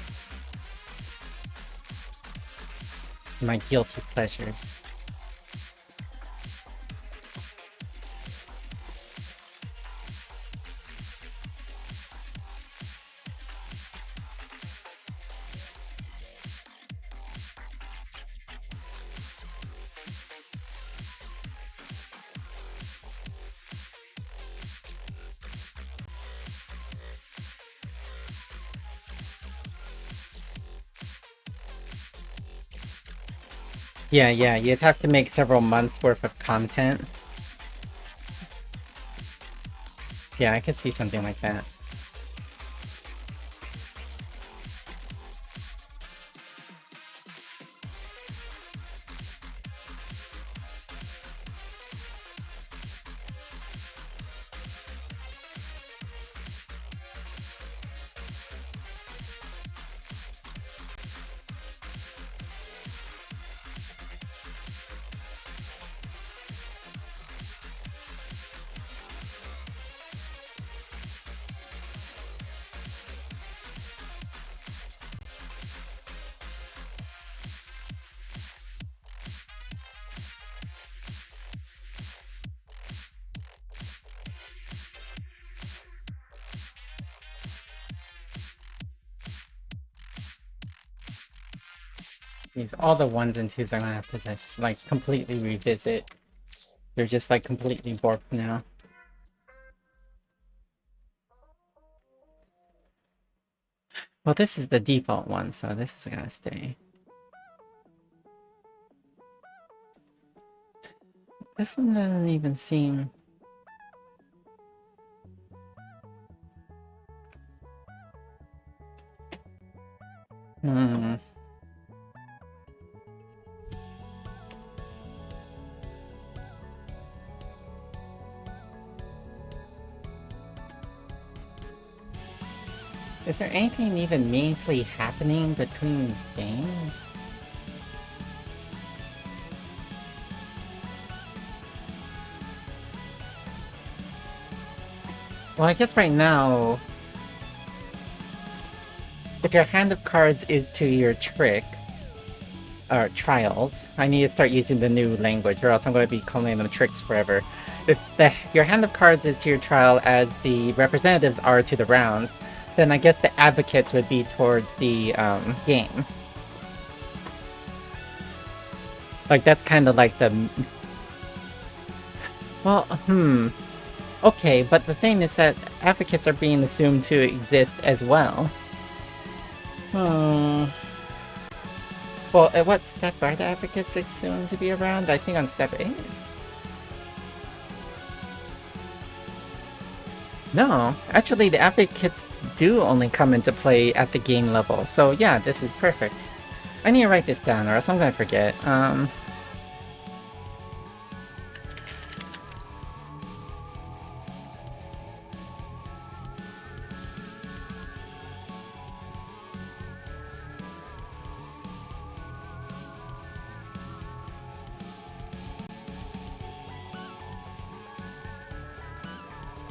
my guilty pleasures. Yeah, you'd have to make several months worth of content. Yeah, I could see something like that. These all the ones and twos I'm gonna have to just like completely revisit. They're just like completely warped now. Well, this is the default one, so this is gonna stay. This one doesn't even seem... Is there anything even meaningfully happening between games? Well, I guess right now, if your hand of cards is to your tricks, or trials, I need to start using the new language, or else I'm going to be calling them tricks forever. If your hand of cards is to your trial as the representatives are to the rounds, then I guess the advocates would be towards the game. Like, that's kind of like the... Well, okay, but the thing is that advocates are being assumed to exist as well. Well, at what step are the advocates assumed to be around? I think on step 8? No, actually the advocates do only come into play at the game level, so yeah, this is perfect. I need to write this down or else I'm gonna forget.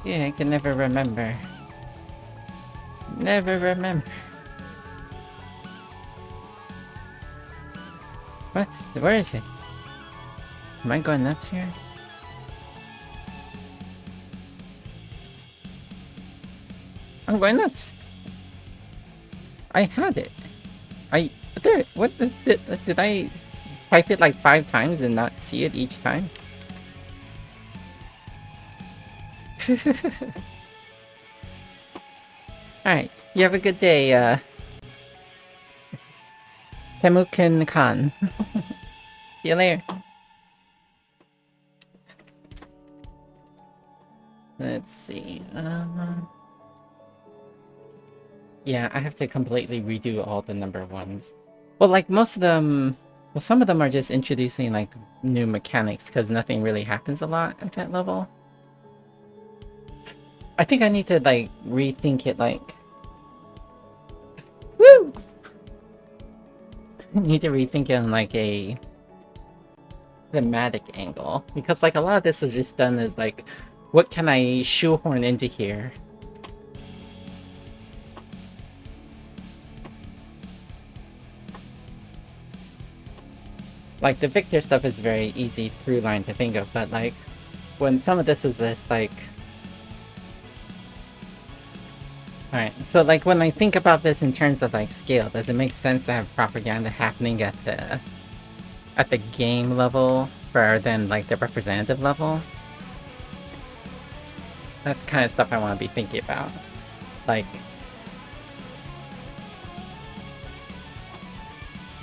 Yeah, I can never remember. Never remember. What? Where is it? Am I going nuts here? I'm going nuts. I had it. There, what did I type it like 5 times and not see it each time? Alright, you have a good day, Temukin Khan. See you later. Let's see, yeah, I have to completely redo all the number ones. Well, like, most of them... Well, some of them are just introducing, like, new mechanics, because nothing really happens a lot at that level. I think I need to, like, rethink it, like... Woo! I need to rethink it on, like, a... thematic angle. Because, like, a lot of this was just done as, like, what can I shoehorn into here? Like, the Victor stuff is very easy through line to think of, but, like, when some of this was just, like... Alright, so, like, when I think about this in terms of, like, scale, does it make sense to have propaganda happening at the game level rather than, like, the representative level? That's the kind of stuff I want to be thinking about. Like...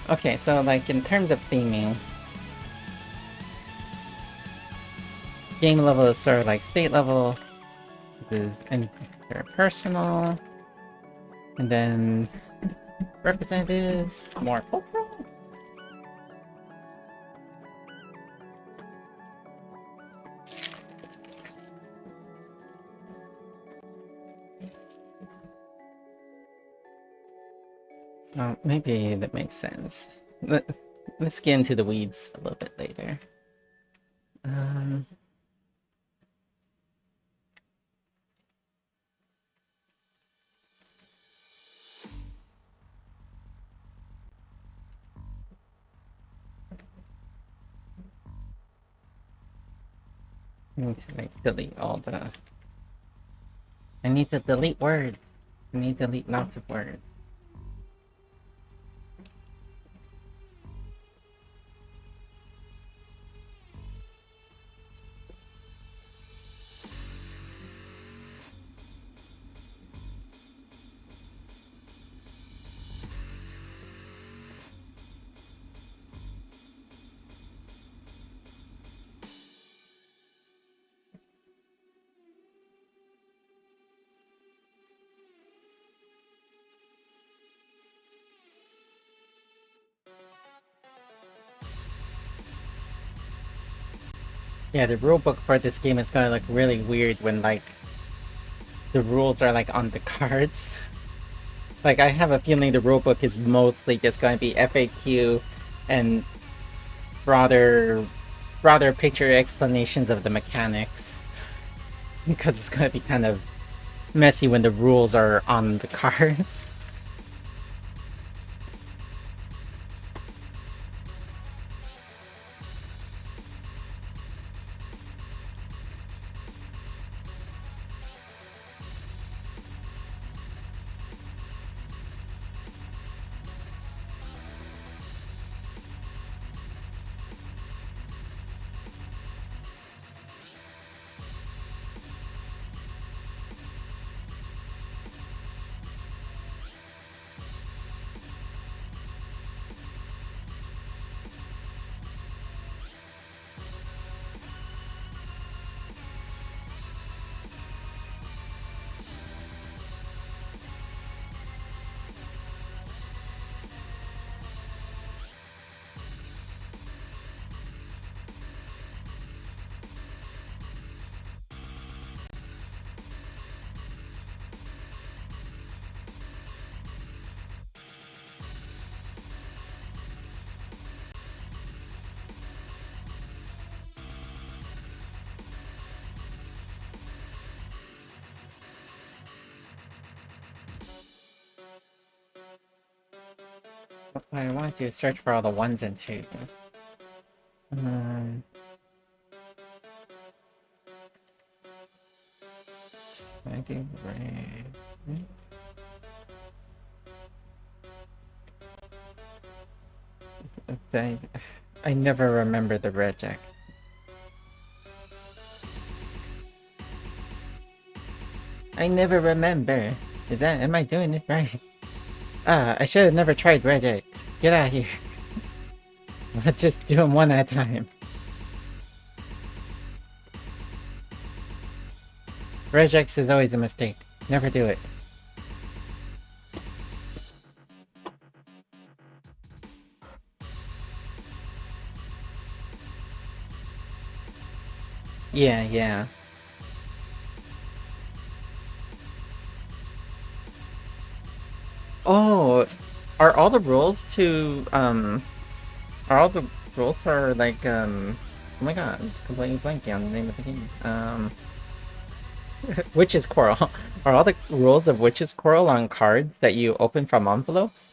Okay, so, like, in terms of theming... Game level is sort of like state level. This is interpersonal. And then... representatives, more cultural? So maybe that makes sense. Let's get into the weeds a little bit later. I need to, like, delete all the... I need to delete words. I need to delete lots of words. Yeah, the rule book for this game is gonna look really weird when like the rules are like on the cards. Like I have a feeling the rule book is mostly just going to be FAQ and broader picture explanations of the mechanics because it's going to be kind of messy when the rules are on the cards. I want to search for all the ones and twos. Um, I do red. I, I never remember the regex. I never remember. Am I doing it right? Ah, I should have never tried regex. Get out of here. Let's just do them one at a time. Regex is always a mistake. Never do it. Yeah, yeah. Oh, are all the rules to are all the rules for like oh my god, I'm completely blanking on the name of the game. Witch's Quarrel. Are all the rules of Witch's Quarrel on cards that you open from envelopes?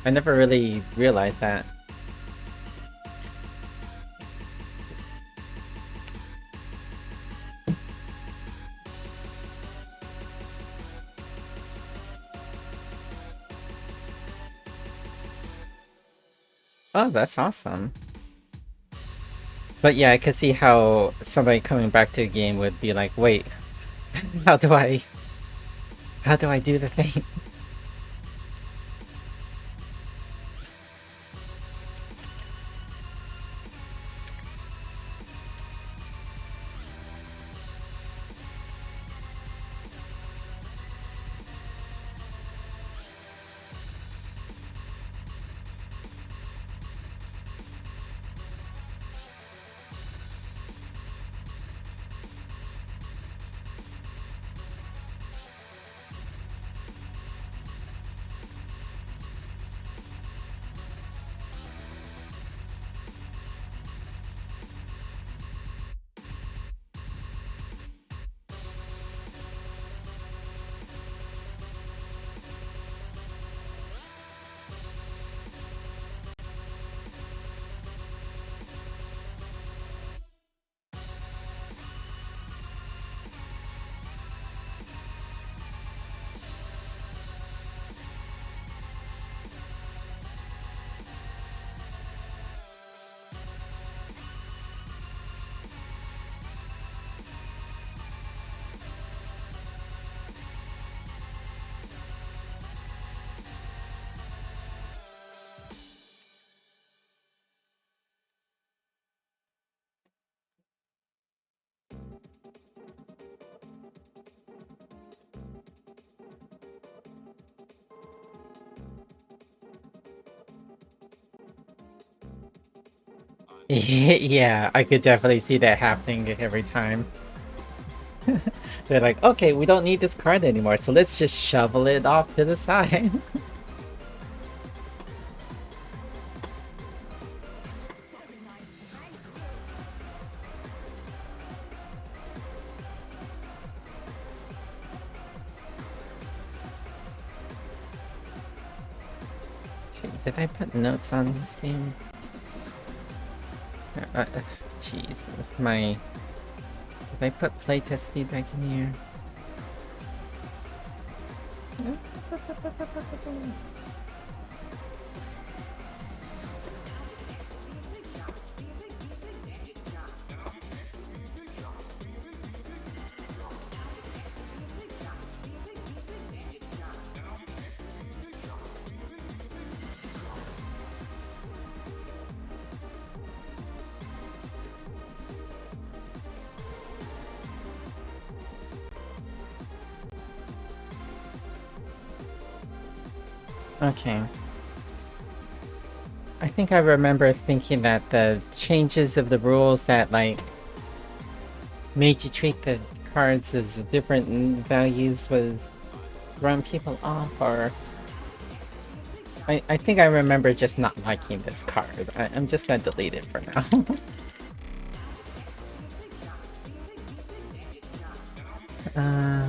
I never really realized that. Oh, that's awesome. But yeah, I could see how somebody coming back to the game would be like, wait, how do I do the thing? Yeah, I could definitely see that happening every time. They're like, okay, we don't need this card anymore, so let's just shovel it off to the side. Did I put notes on this game? Jeez, my... Did I put playtest feedback in here? Okay. I think I remember thinking that the changes of the rules that, like, made you treat the cards as different values was run people off, or... I think I remember just not liking this card. I'm just gonna delete it for now. uh...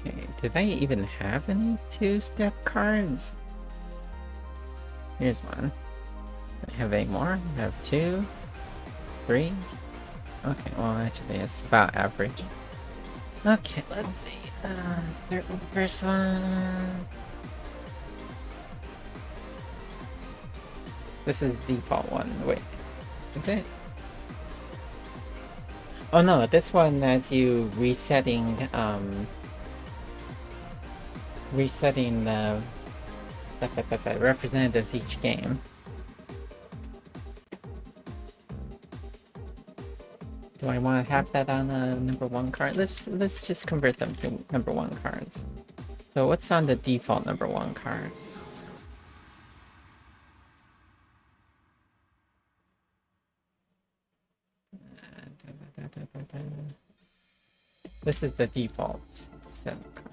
Okay, did I even have any two-step cards? Here's one. Do I have any more? I have 2, 3. Okay, well actually it's about average. Okay, let's see. Start with the first one. This is the default one. Wait, is it? Oh no, this one has you resetting the representatives each game. Do I want to have that on a number 1 card? Let's just convert them to number 1 cards. So what's on the default number 1 card? This is the default set card.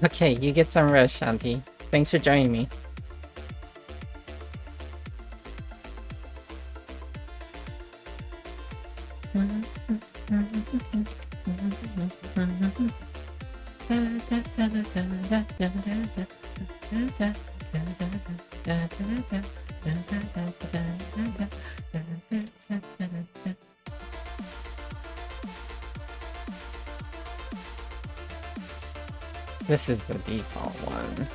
Okay, you get some rest, Shanti. Thanks for joining me. This is the default one.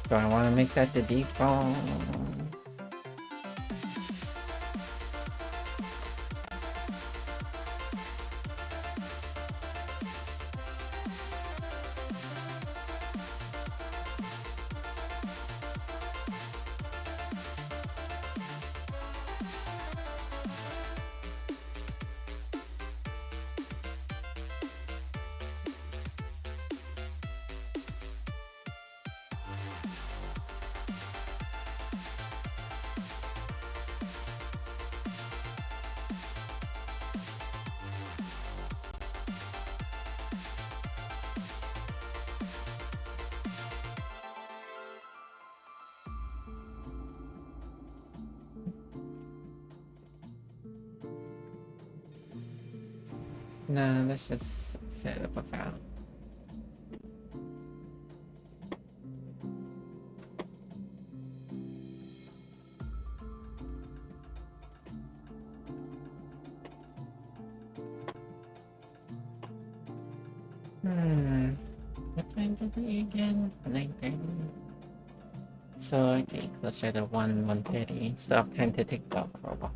Do I want to make that the default? No, let's just set up a file. What time did we again? 9:30. So I think closer to 1:30. Still have time to take dog for a walk.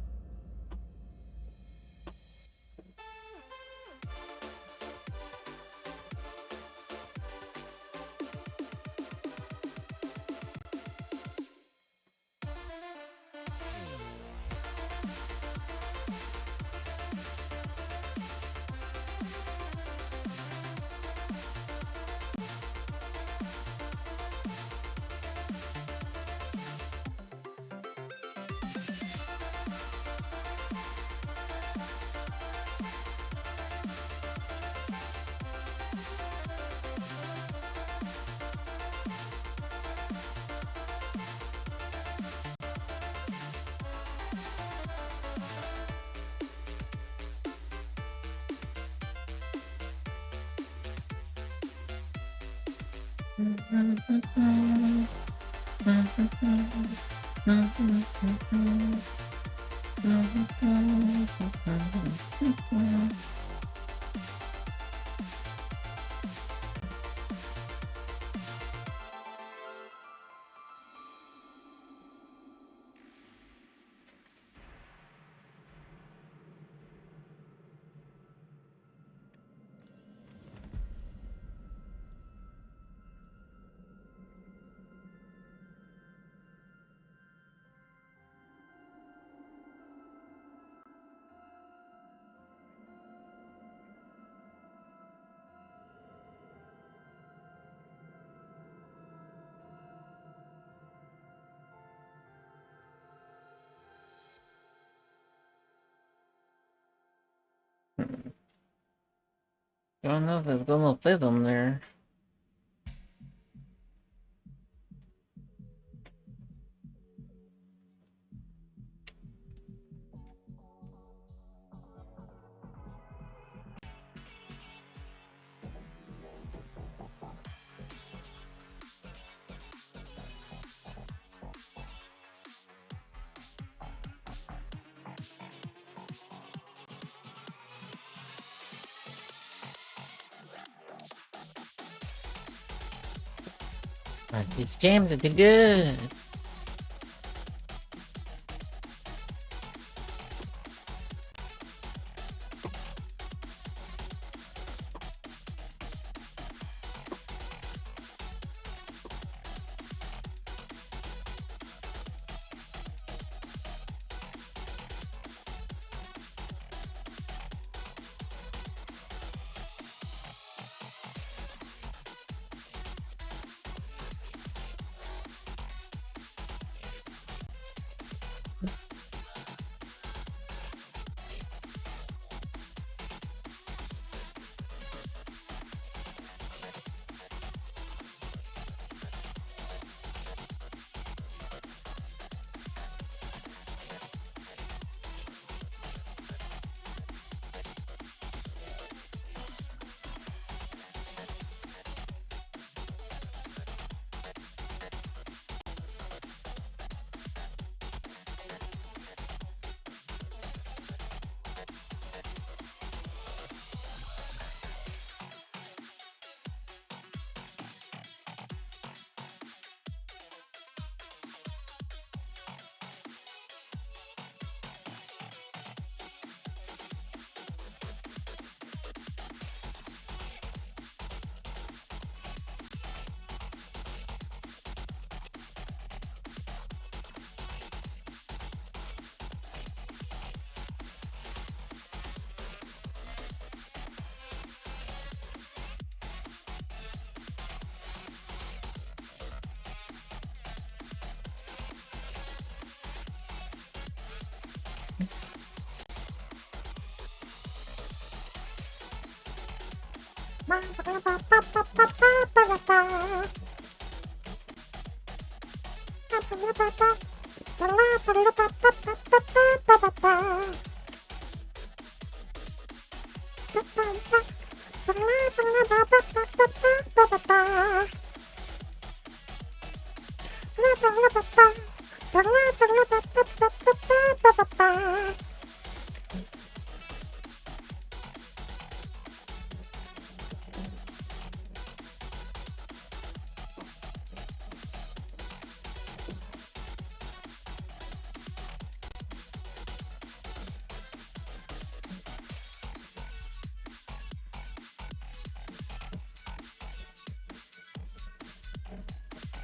Don't know if it's gonna fit them there. These jams are too good.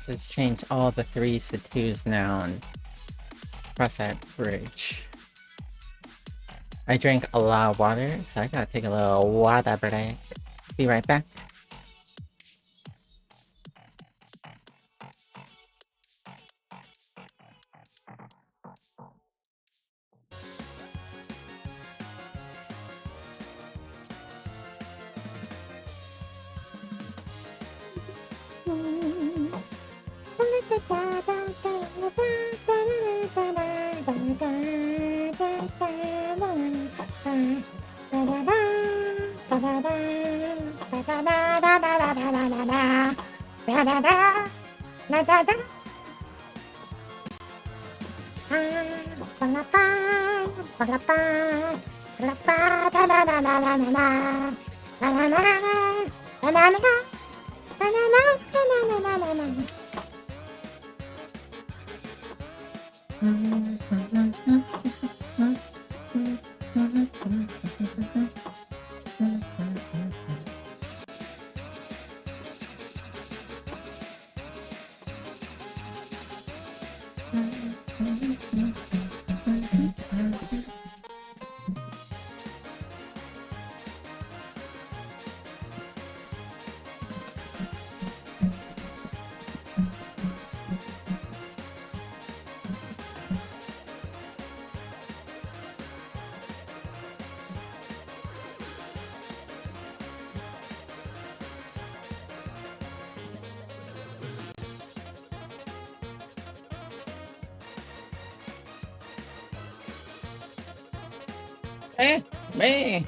Let's change all the 3s to 2s now and cross that bridge. I drank a lot of water, so I gotta take a little water break. Be right back. Me!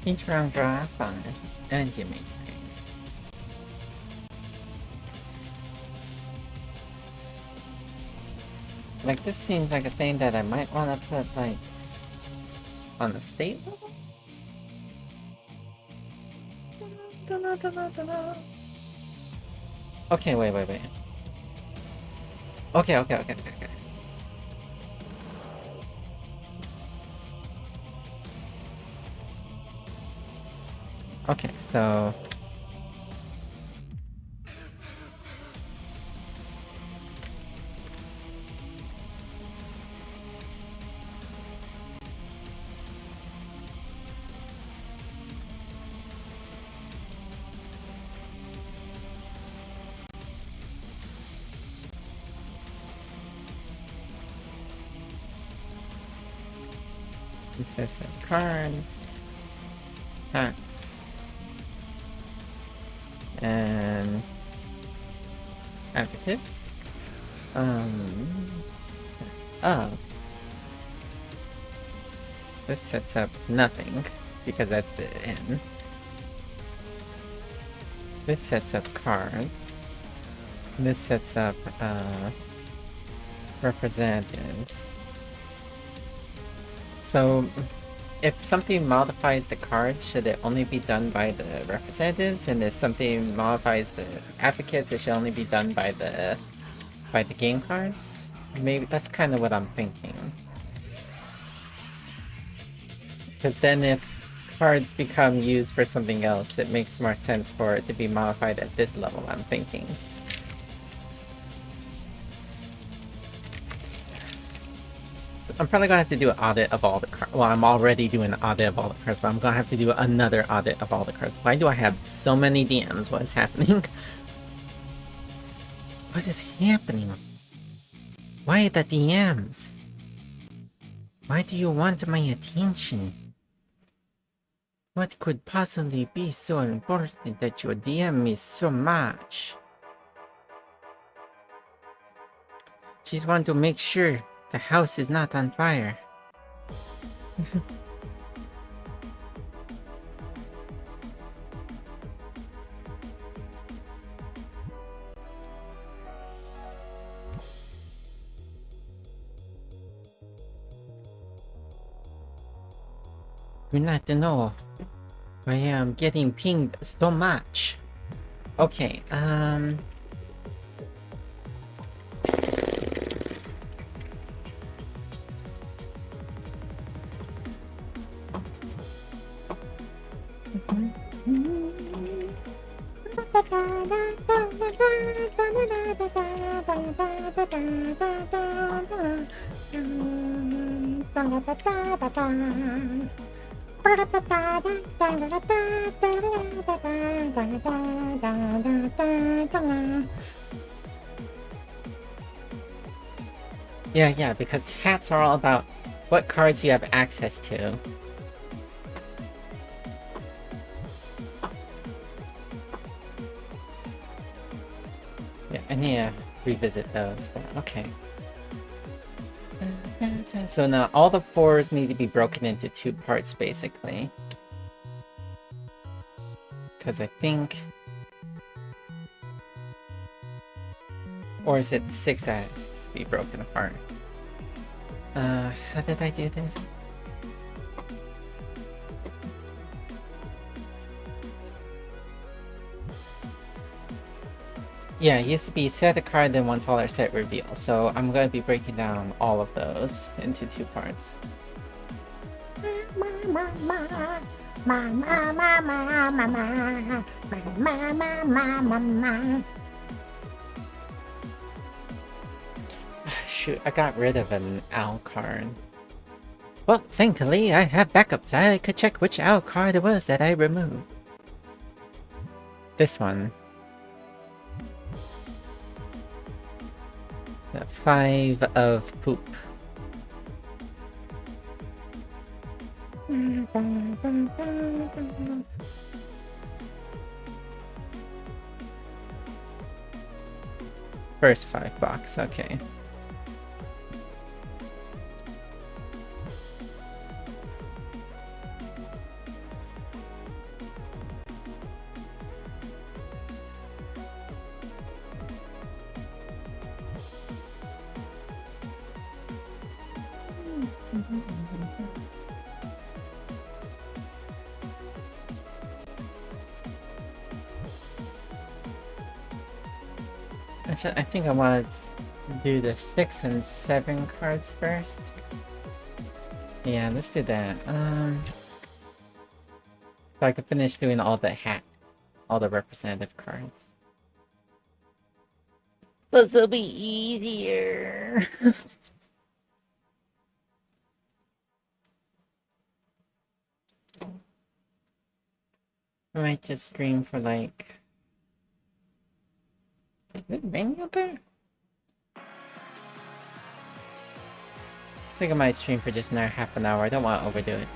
Each round draw 5, and you make pain. Like, this seems like a thing that I might want to put, like, on the state level? Okay, wait. Okay. Okay, so... Consists of cards, packs, and advocates. Oh. This sets up nothing, because that's the N. This sets up cards. This sets up, representatives. So, if something modifies the cards, should it only be done by the representatives? And if something modifies the advocates, it should only be done by the game cards? Maybe that's kind of what I'm thinking. Because then if cards become used for something else, it makes more sense for it to be modified at this level, I'm thinking. So I'm probably gonna have to do an audit of all the cards. Well, I'm already doing an audit of all the cards, but I'm gonna have to do another audit of all the cards. Why do I have so many DMs? What is happening? What is happening? Why the DMs? Why do you want my attention? What could possibly be so important that you DM me so much? Just want to make sure the house is not on fire. You not to know. I am getting pinged so much. Okay, yeah, because hats are all about what cards you have access to. Yeah, I need to revisit those, but okay. So now all the 4s need to be broken into 2 parts, basically. Because I think... Or is it 6 that has to be broken apart? How did I do this? Yeah, it used to be set a card, then once all are set, reveal. So I'm going to be breaking down all of those into 2 parts. Shoot, I got rid of an owl card. Well, thankfully, I have backups. I could check which owl card it was that I removed. This one. The 5 of poop. First 5 box, okay. Actually, I think I want to do the 6 and 7 cards first. Yeah, let's do that. So I can finish doing all the representative cards. This will be easier. I might just stream for like... Is it raining out there? think I might stream for just another half an hour. I don't want to overdo it.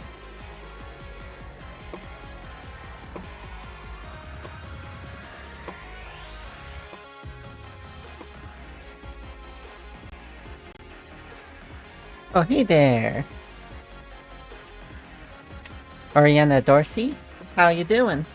Oh, hey there. Oriana Dorsey? How you doing?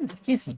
Excuse me.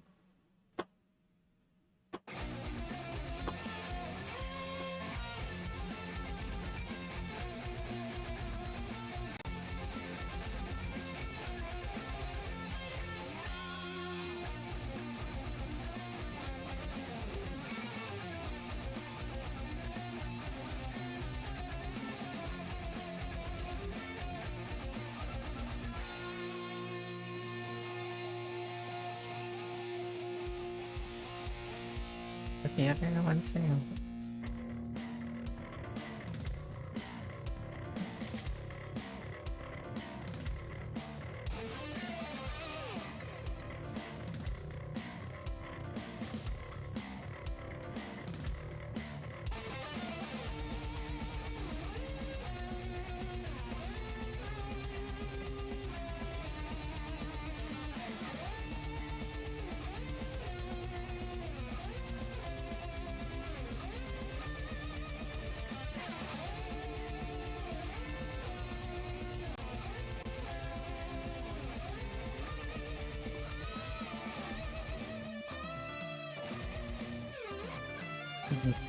What the other one saying?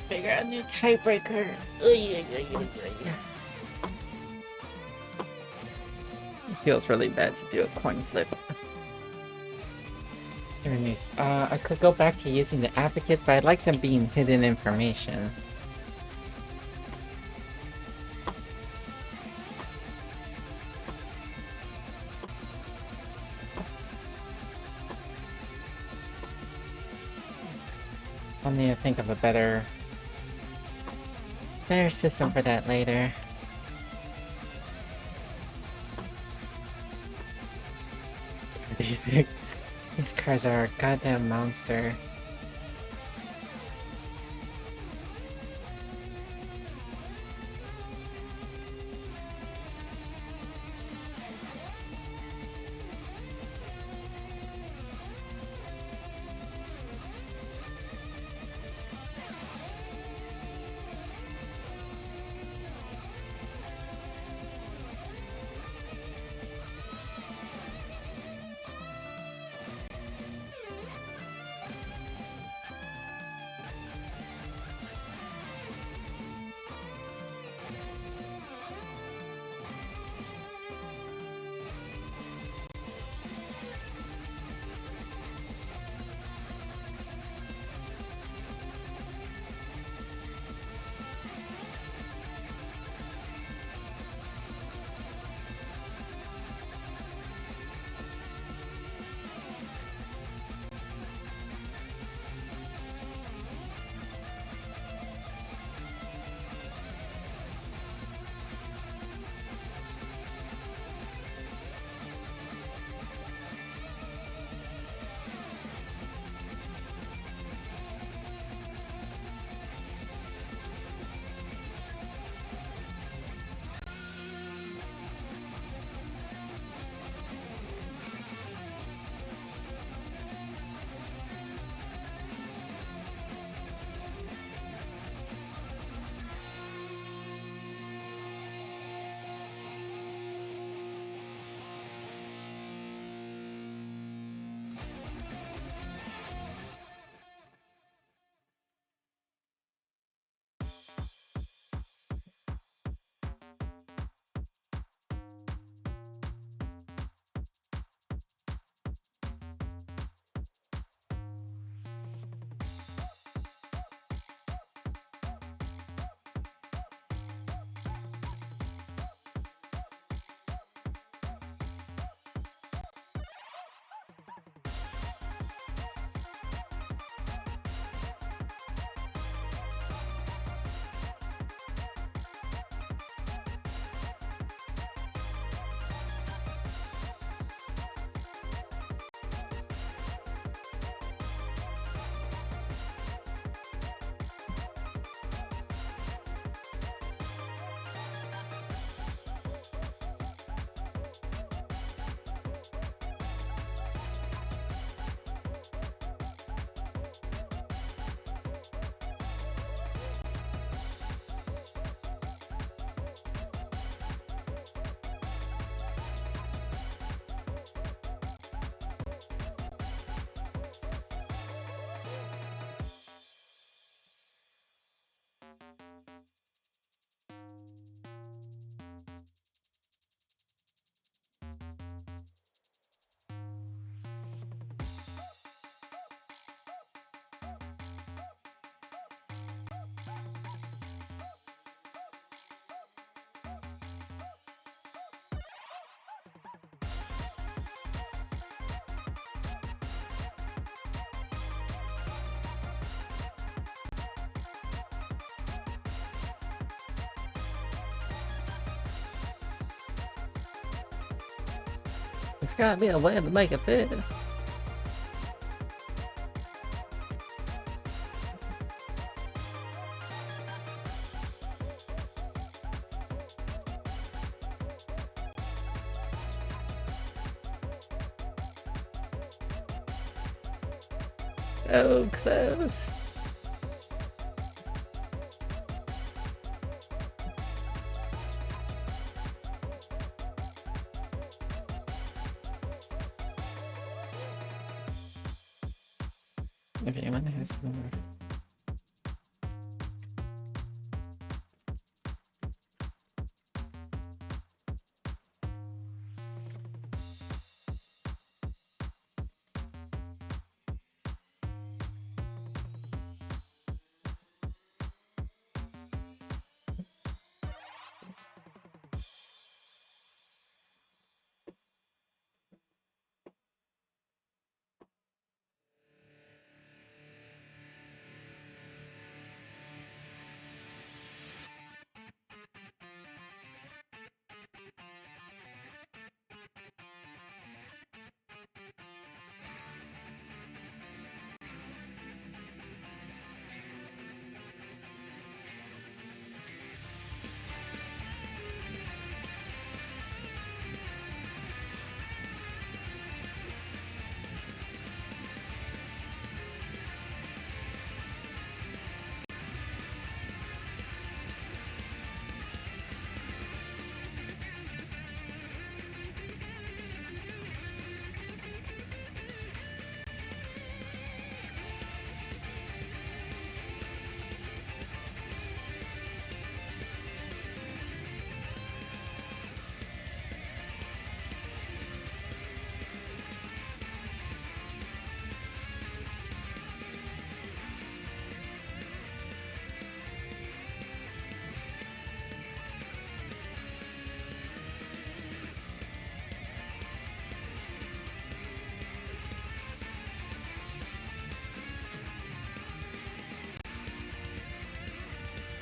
Figure out a new tiebreaker. It feels really bad to do a coin flip. Anyways, I could go back to using the advocates, but I'd like them being hidden information. I'll need to think of a better system for that later. These cars are a goddamn monster. It's gotta be a way to make it fit. Oh, close. If anyone has more.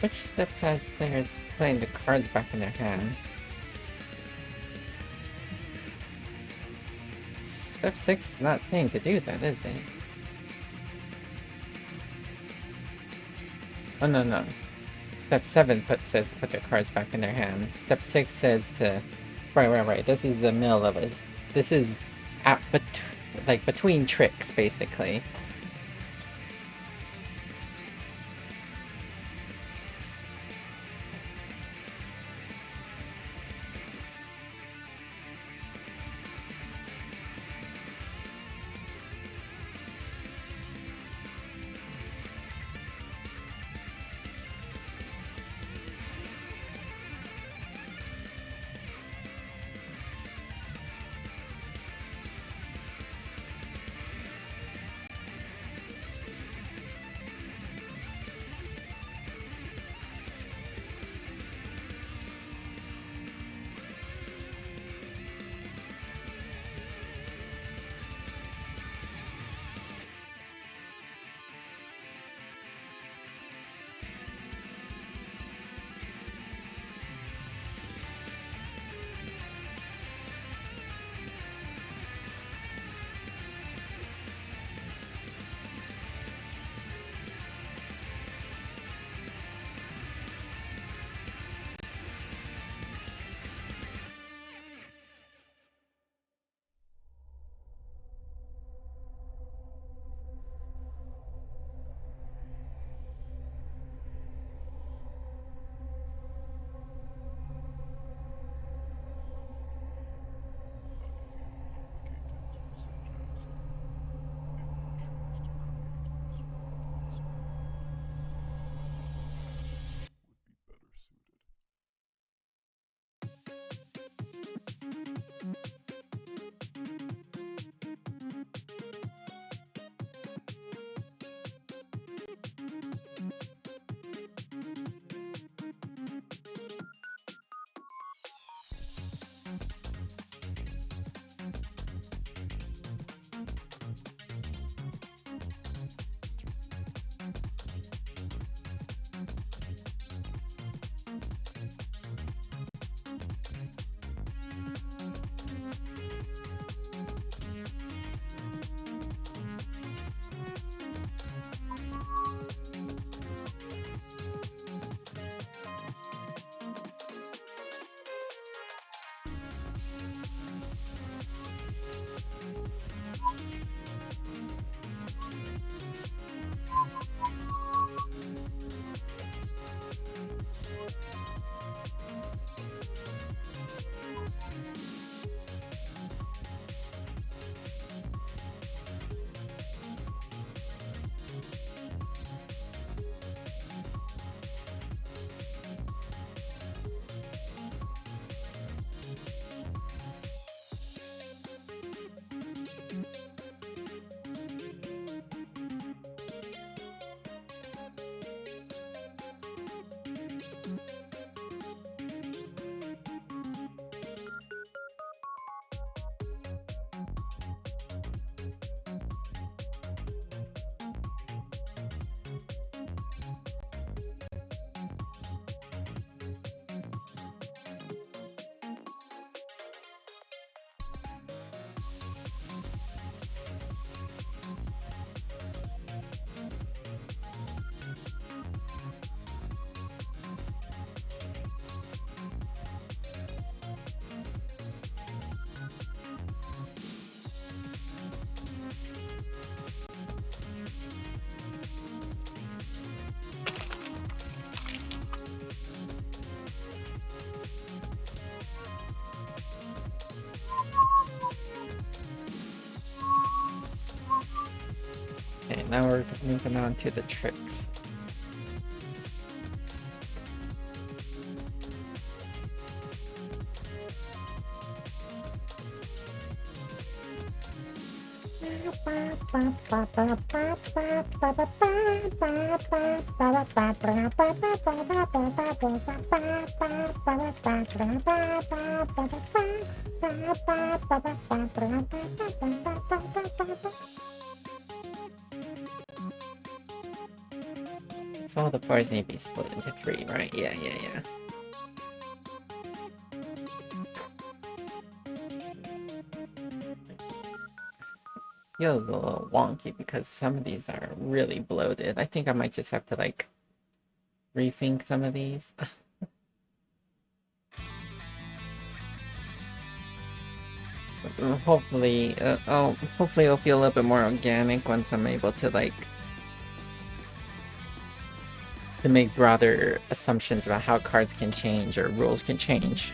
Which step has players putting the cards back in their hand? Step 6 is not saying to do that, is it? Oh, no. Step 7 says put their cards back in their hand. Step 6 says to... Right. This is the middle of it. This is like between tricks, basically. Okay, now we're moving on to the tricks. So all the floors need to be split into 3, right? Yeah. Feels a little wonky because some of these are really bloated. I think I might just have to like rethink some of these. Hopefully, hopefully it'll feel a little bit more organic once I'm able to like to make broader assumptions about how cards can change or rules can change.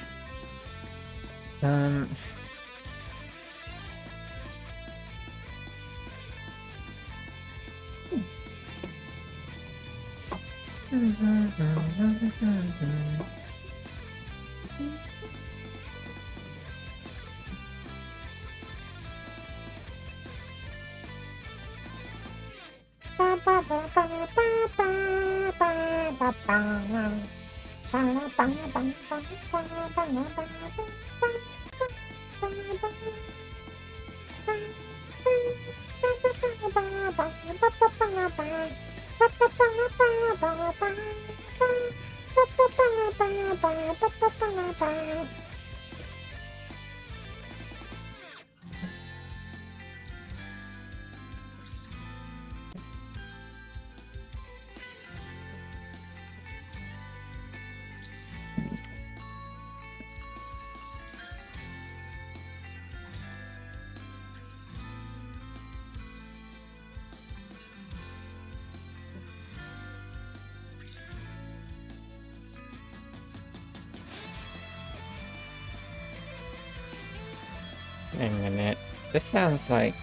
Wait a minute. This sounds like...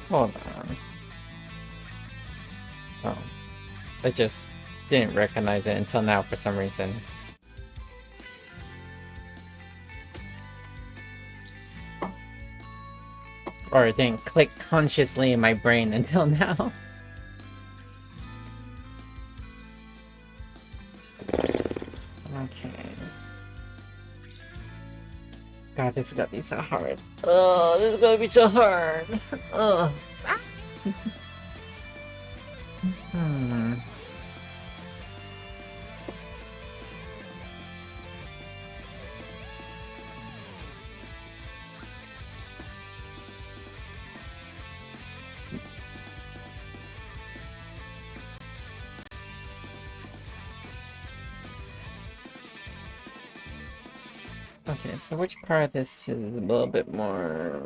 Hold on. Oh. I just didn't recognize it until now for some reason. Or it didn't click consciously in my brain until now. Okay. God, this is gonna be so hard. Oh, this is gonna be so hard. Ugh. Okay, so which part of this is a little bit more...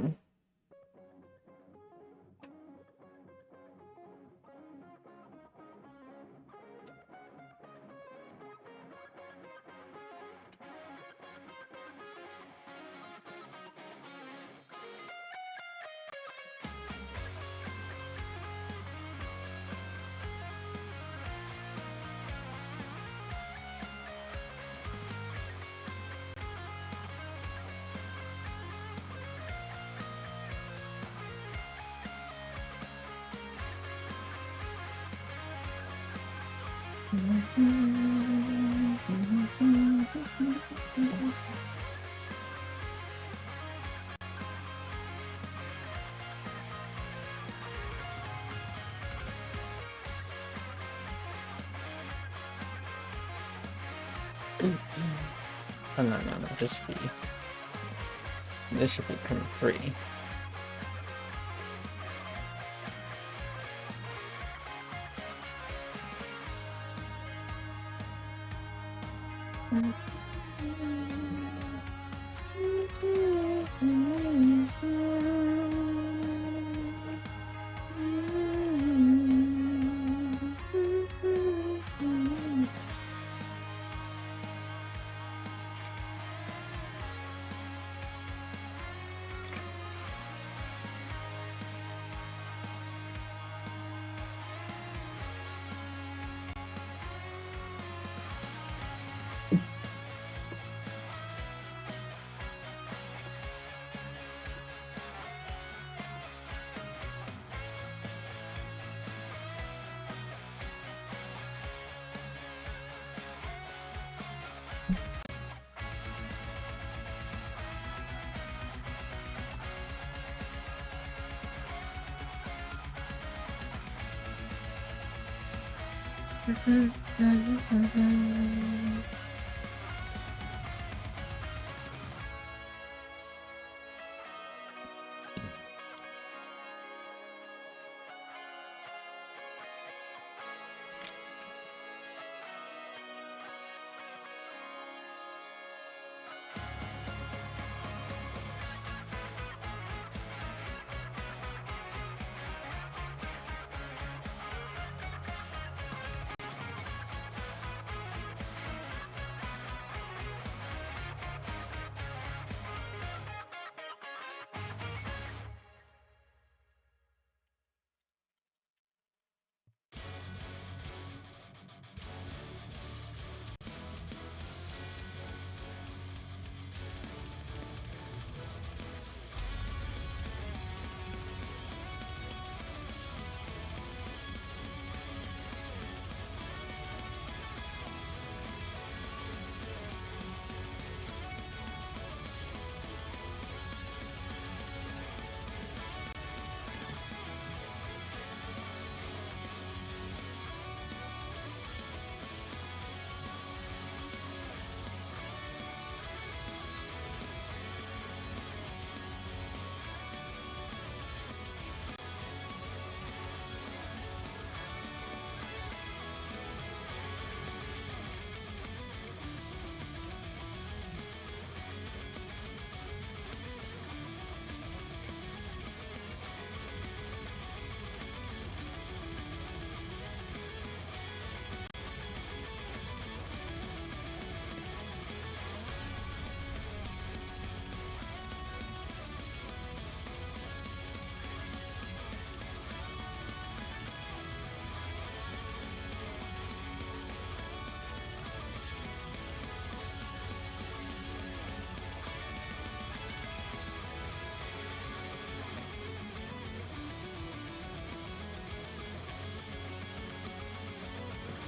Oh, no, this should be come free.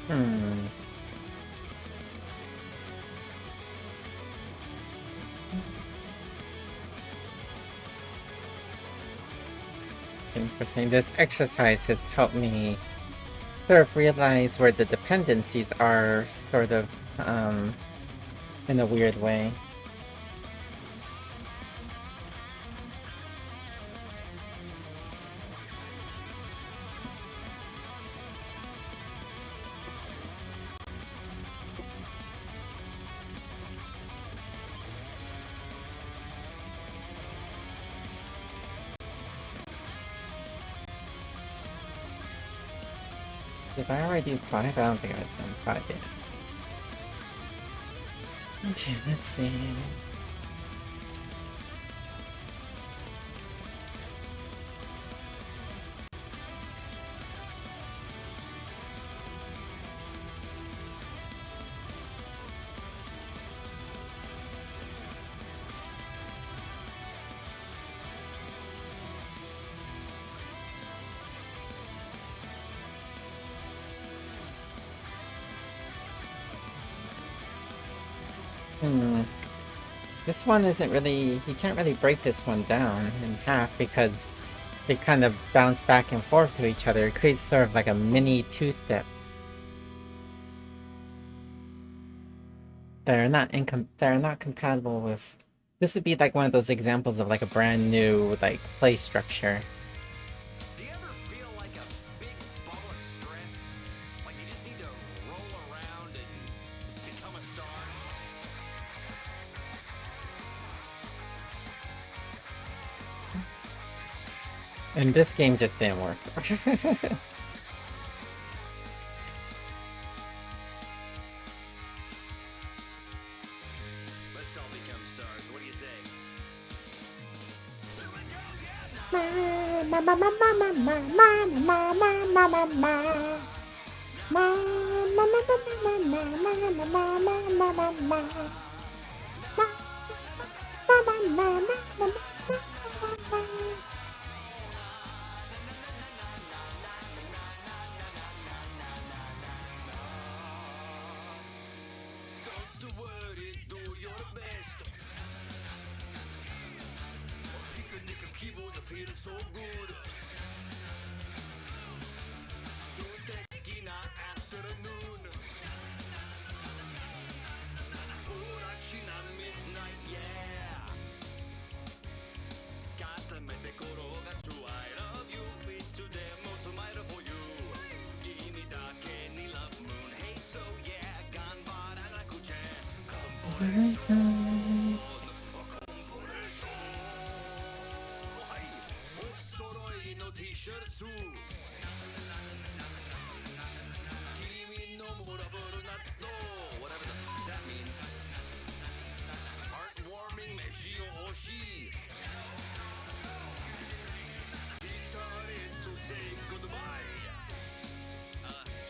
Hmm. It's interesting. This exercise has helped me sort of realize where the dependencies are, sort of, in a weird way. Did I already do 5? I don't think I've done 5 yet. Okay, let's see. Hmm. This one isn't really... You can't really break this one down in half because they kind of bounce back and forth to each other. It creates sort of like a mini two-step. They're not compatible with... This would be like one of those examples of like a brand new like play structure. Do you ever feel like a big ball of stress? Like you just need to roll around and become a star? And this game just didn't work. Let's all become stars. What do you say? Here we go, Don't worry, do your best. Picnic a keyboard, feel so good. 素敵なアフタヌーン Whatever that means. Heartwarming, 飯を欲しい。So say goodbye.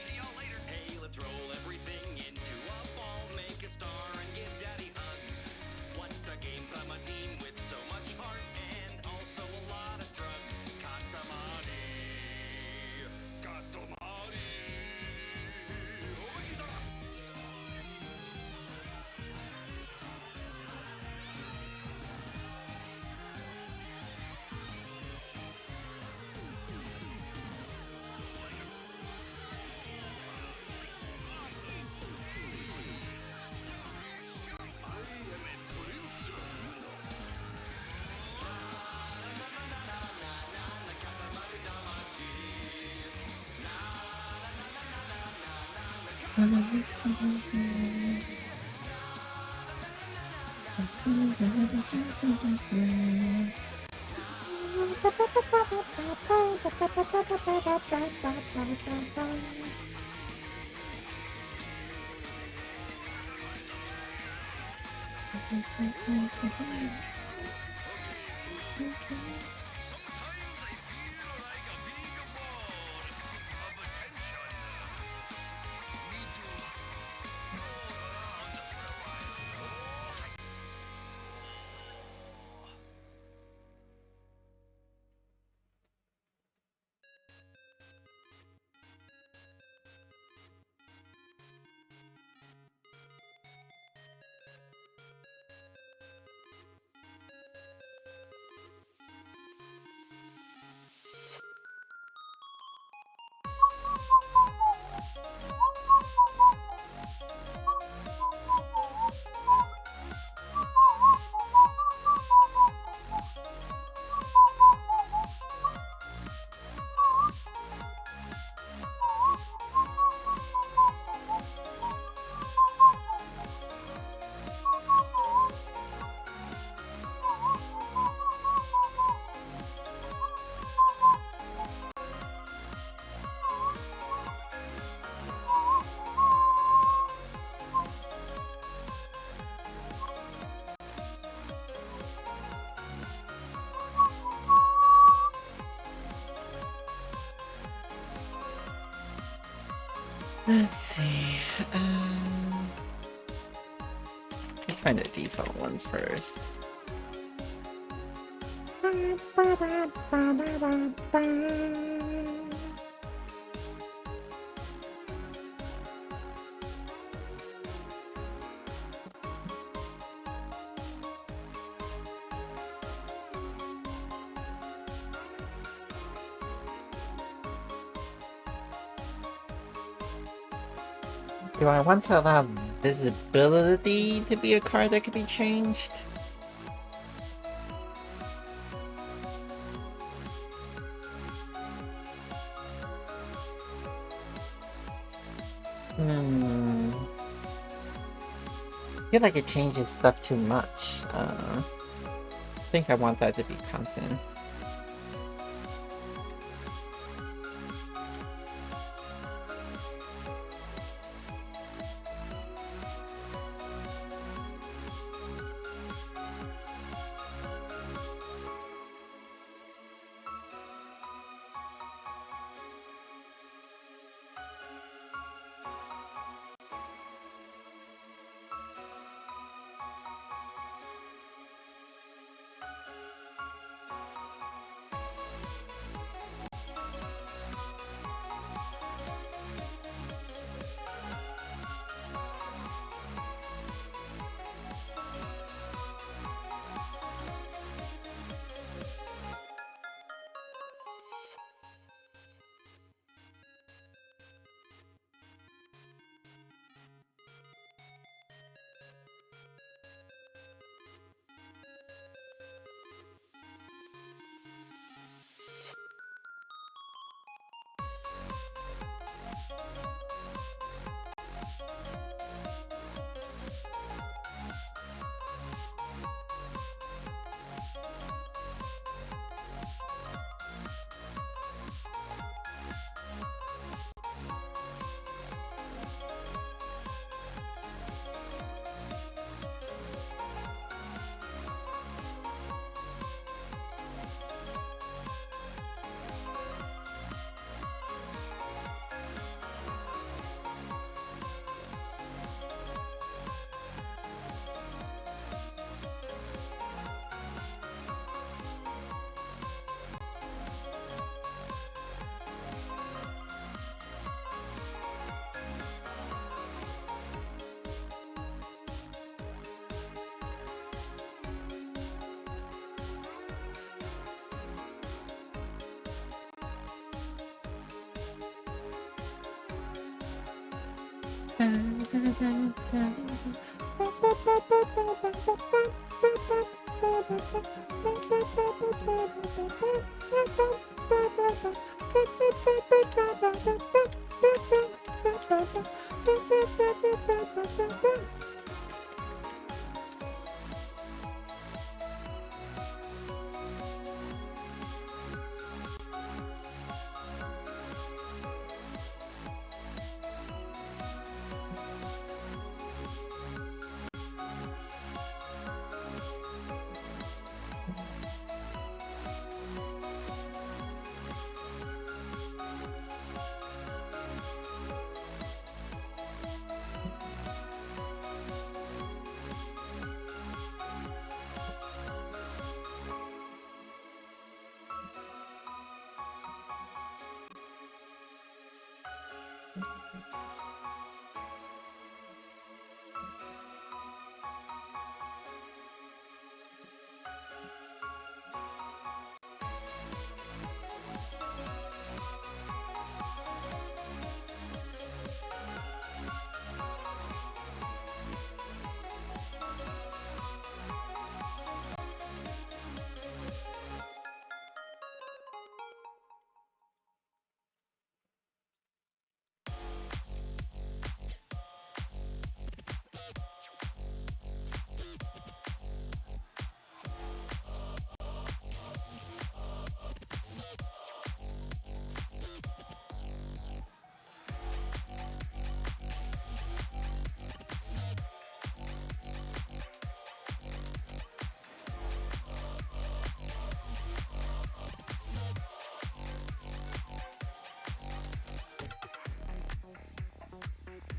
See y'all later. Hey, let's roll everything into a ball, make a star, and give daddy hugs. What a game from a team with so much heart and also a lot of drugs. Katamari. Katamari. Oishi-san. Sometimes I feel like a big ball of attention. Need to roll around for a while. Oh, hi. Oh. Let's see. Let's find the default one first. Do I want to allow visibility to be a card that could be changed? I feel like it changes stuff too much. I think I want that to be constant.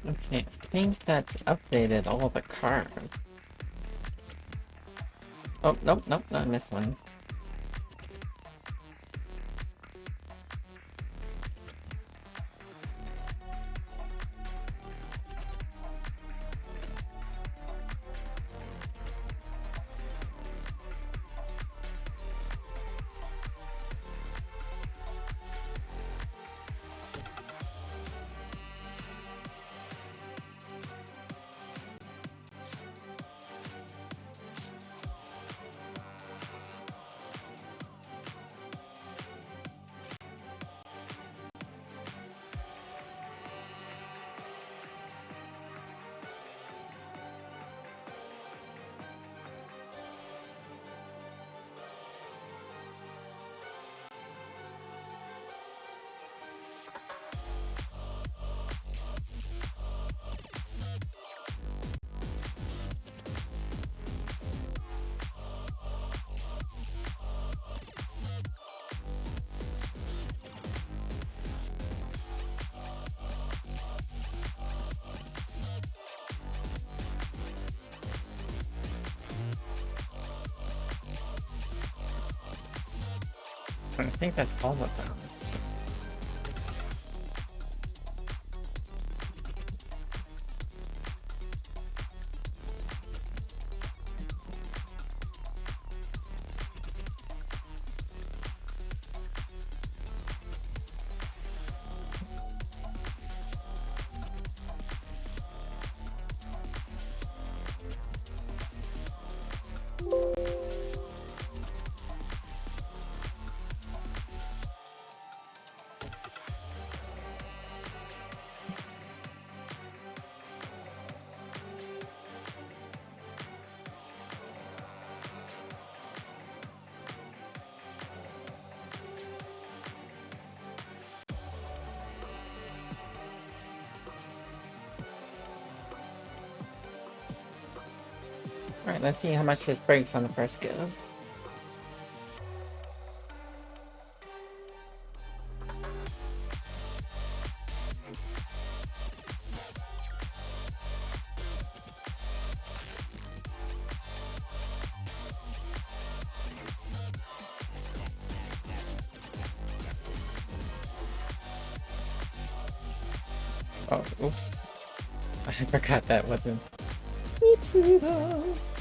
Okay, I think that's updated all the cards. Oh, nope, nope, I missed one. I think that's all of them. Alright, let's see how much this breaks on the first go. Oh, oops. I forgot that wasn't. Oopsie days.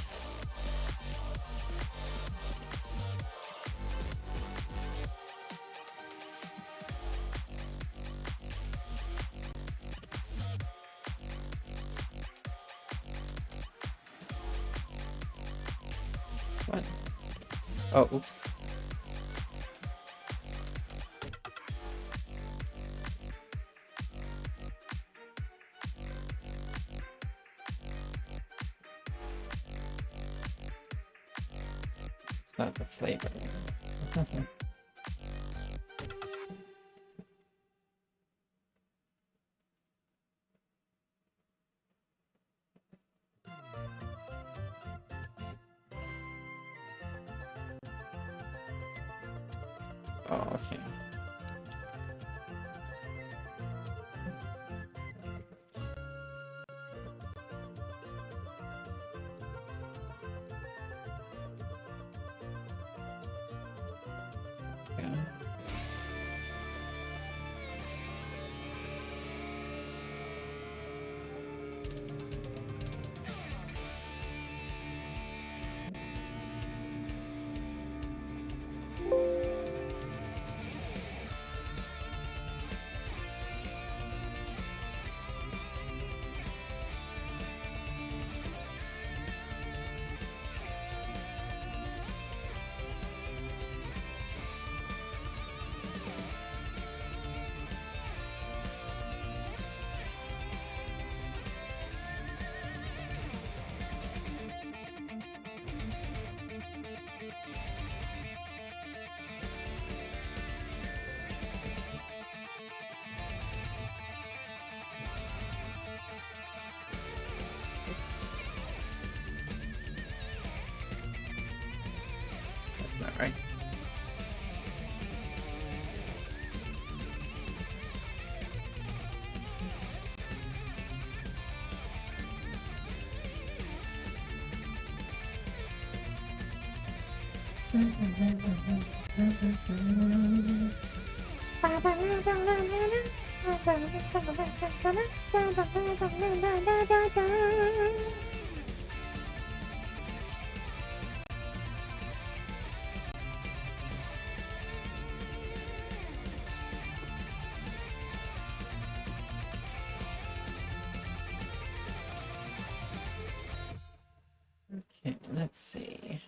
Oh, oops. It's not the flavor. Oh, okay. Yeah. Oops. That's not right. Okay, let's see.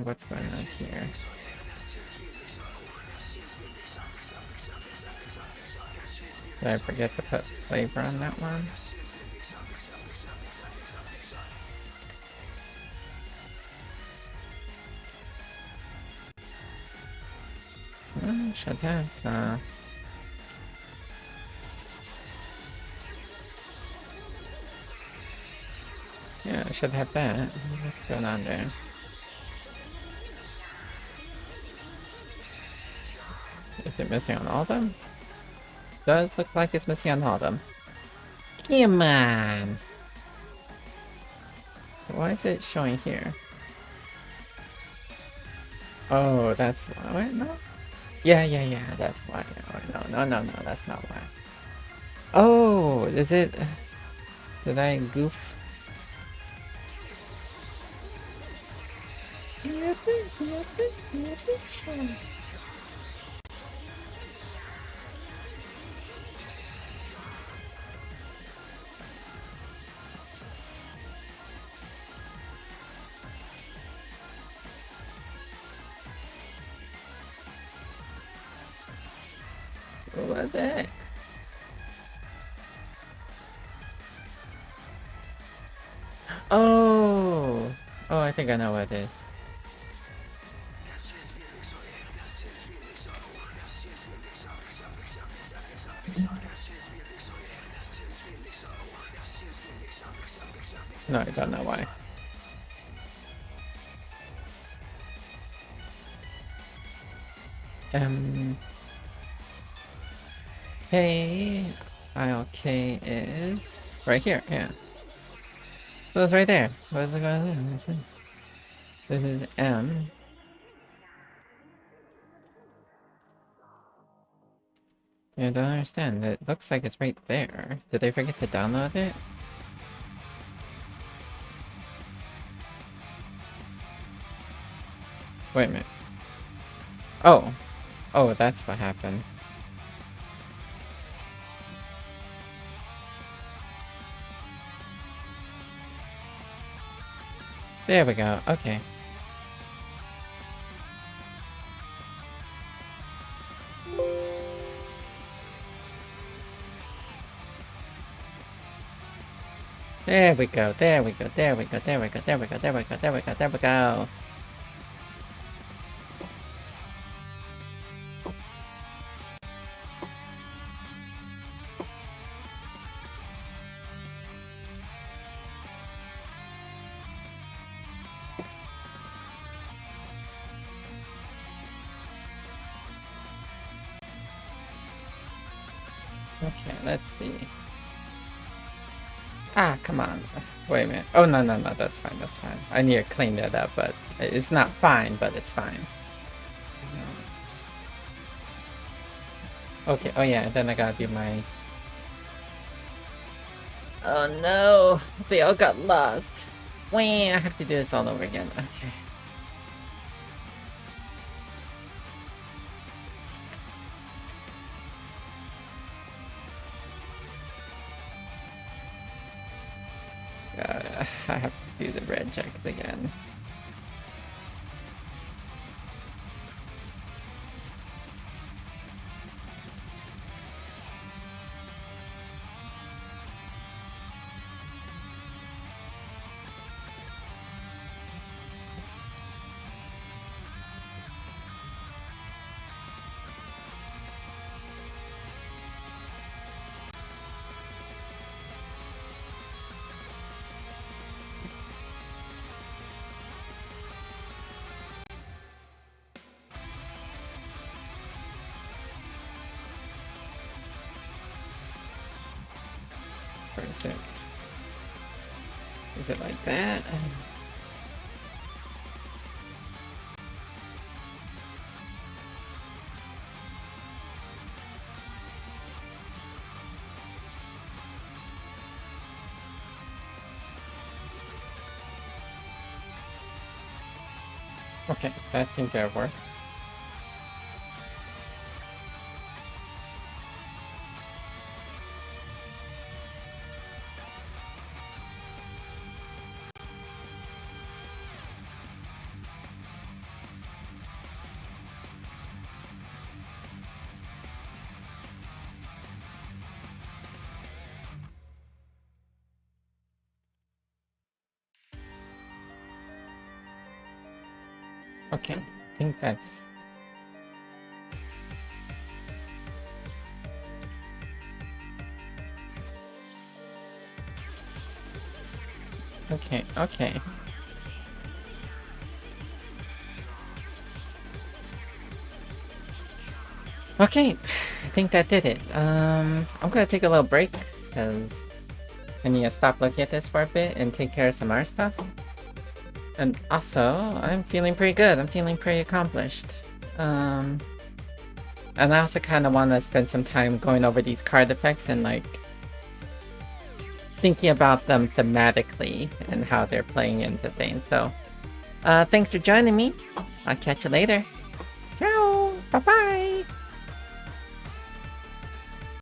What's going on here? Did I forget to put flavor on that one? Should have, yeah, I should have that. What's going on there? Is it missing on all of them? Does look like it's missing on all of them. Come on! Why is it showing here? Oh, that's why. Wait, no? Yeah, that's why. Oh, no, that's not why. Oh, is it... Did I goof? What the heck? Oh! Oh, I think I know what it is. No, I don't know why. K, ILK is right here, yeah. So it's right there. What is it going on there? This is M. Yeah, I don't understand. It looks like it's right there. Did they forget to download it? Wait a minute. Oh. Oh, that's what happened. There we go. Okay. There we go. There we go. There we go. There we go. There we go. There we go. There we go. There we go. Okay, let's see. Ah, come on. Wait a minute. Oh, no, no, no. That's fine. That's fine. I need to clean that up, but it's not fine, but it's fine. Okay. Oh, yeah. Then I gotta do my... Oh, no. They all got lost. Wah, I have to do this all over again. Okay. I have to do the red checks again. Where is it? Is it like that? Okay, that seemed to have worked. Okay, I think that's... Okay, okay. Okay, I think that did it. I'm gonna take a little break, because I need to stop looking at this for a bit and take care of some other stuff. And also, I'm feeling pretty good. I'm feeling pretty accomplished. And I also kind of want to spend some time going over these card effects and, like, thinking about them thematically and how they're playing into things. So, thanks for joining me. I'll catch you later. Ciao! Bye-bye!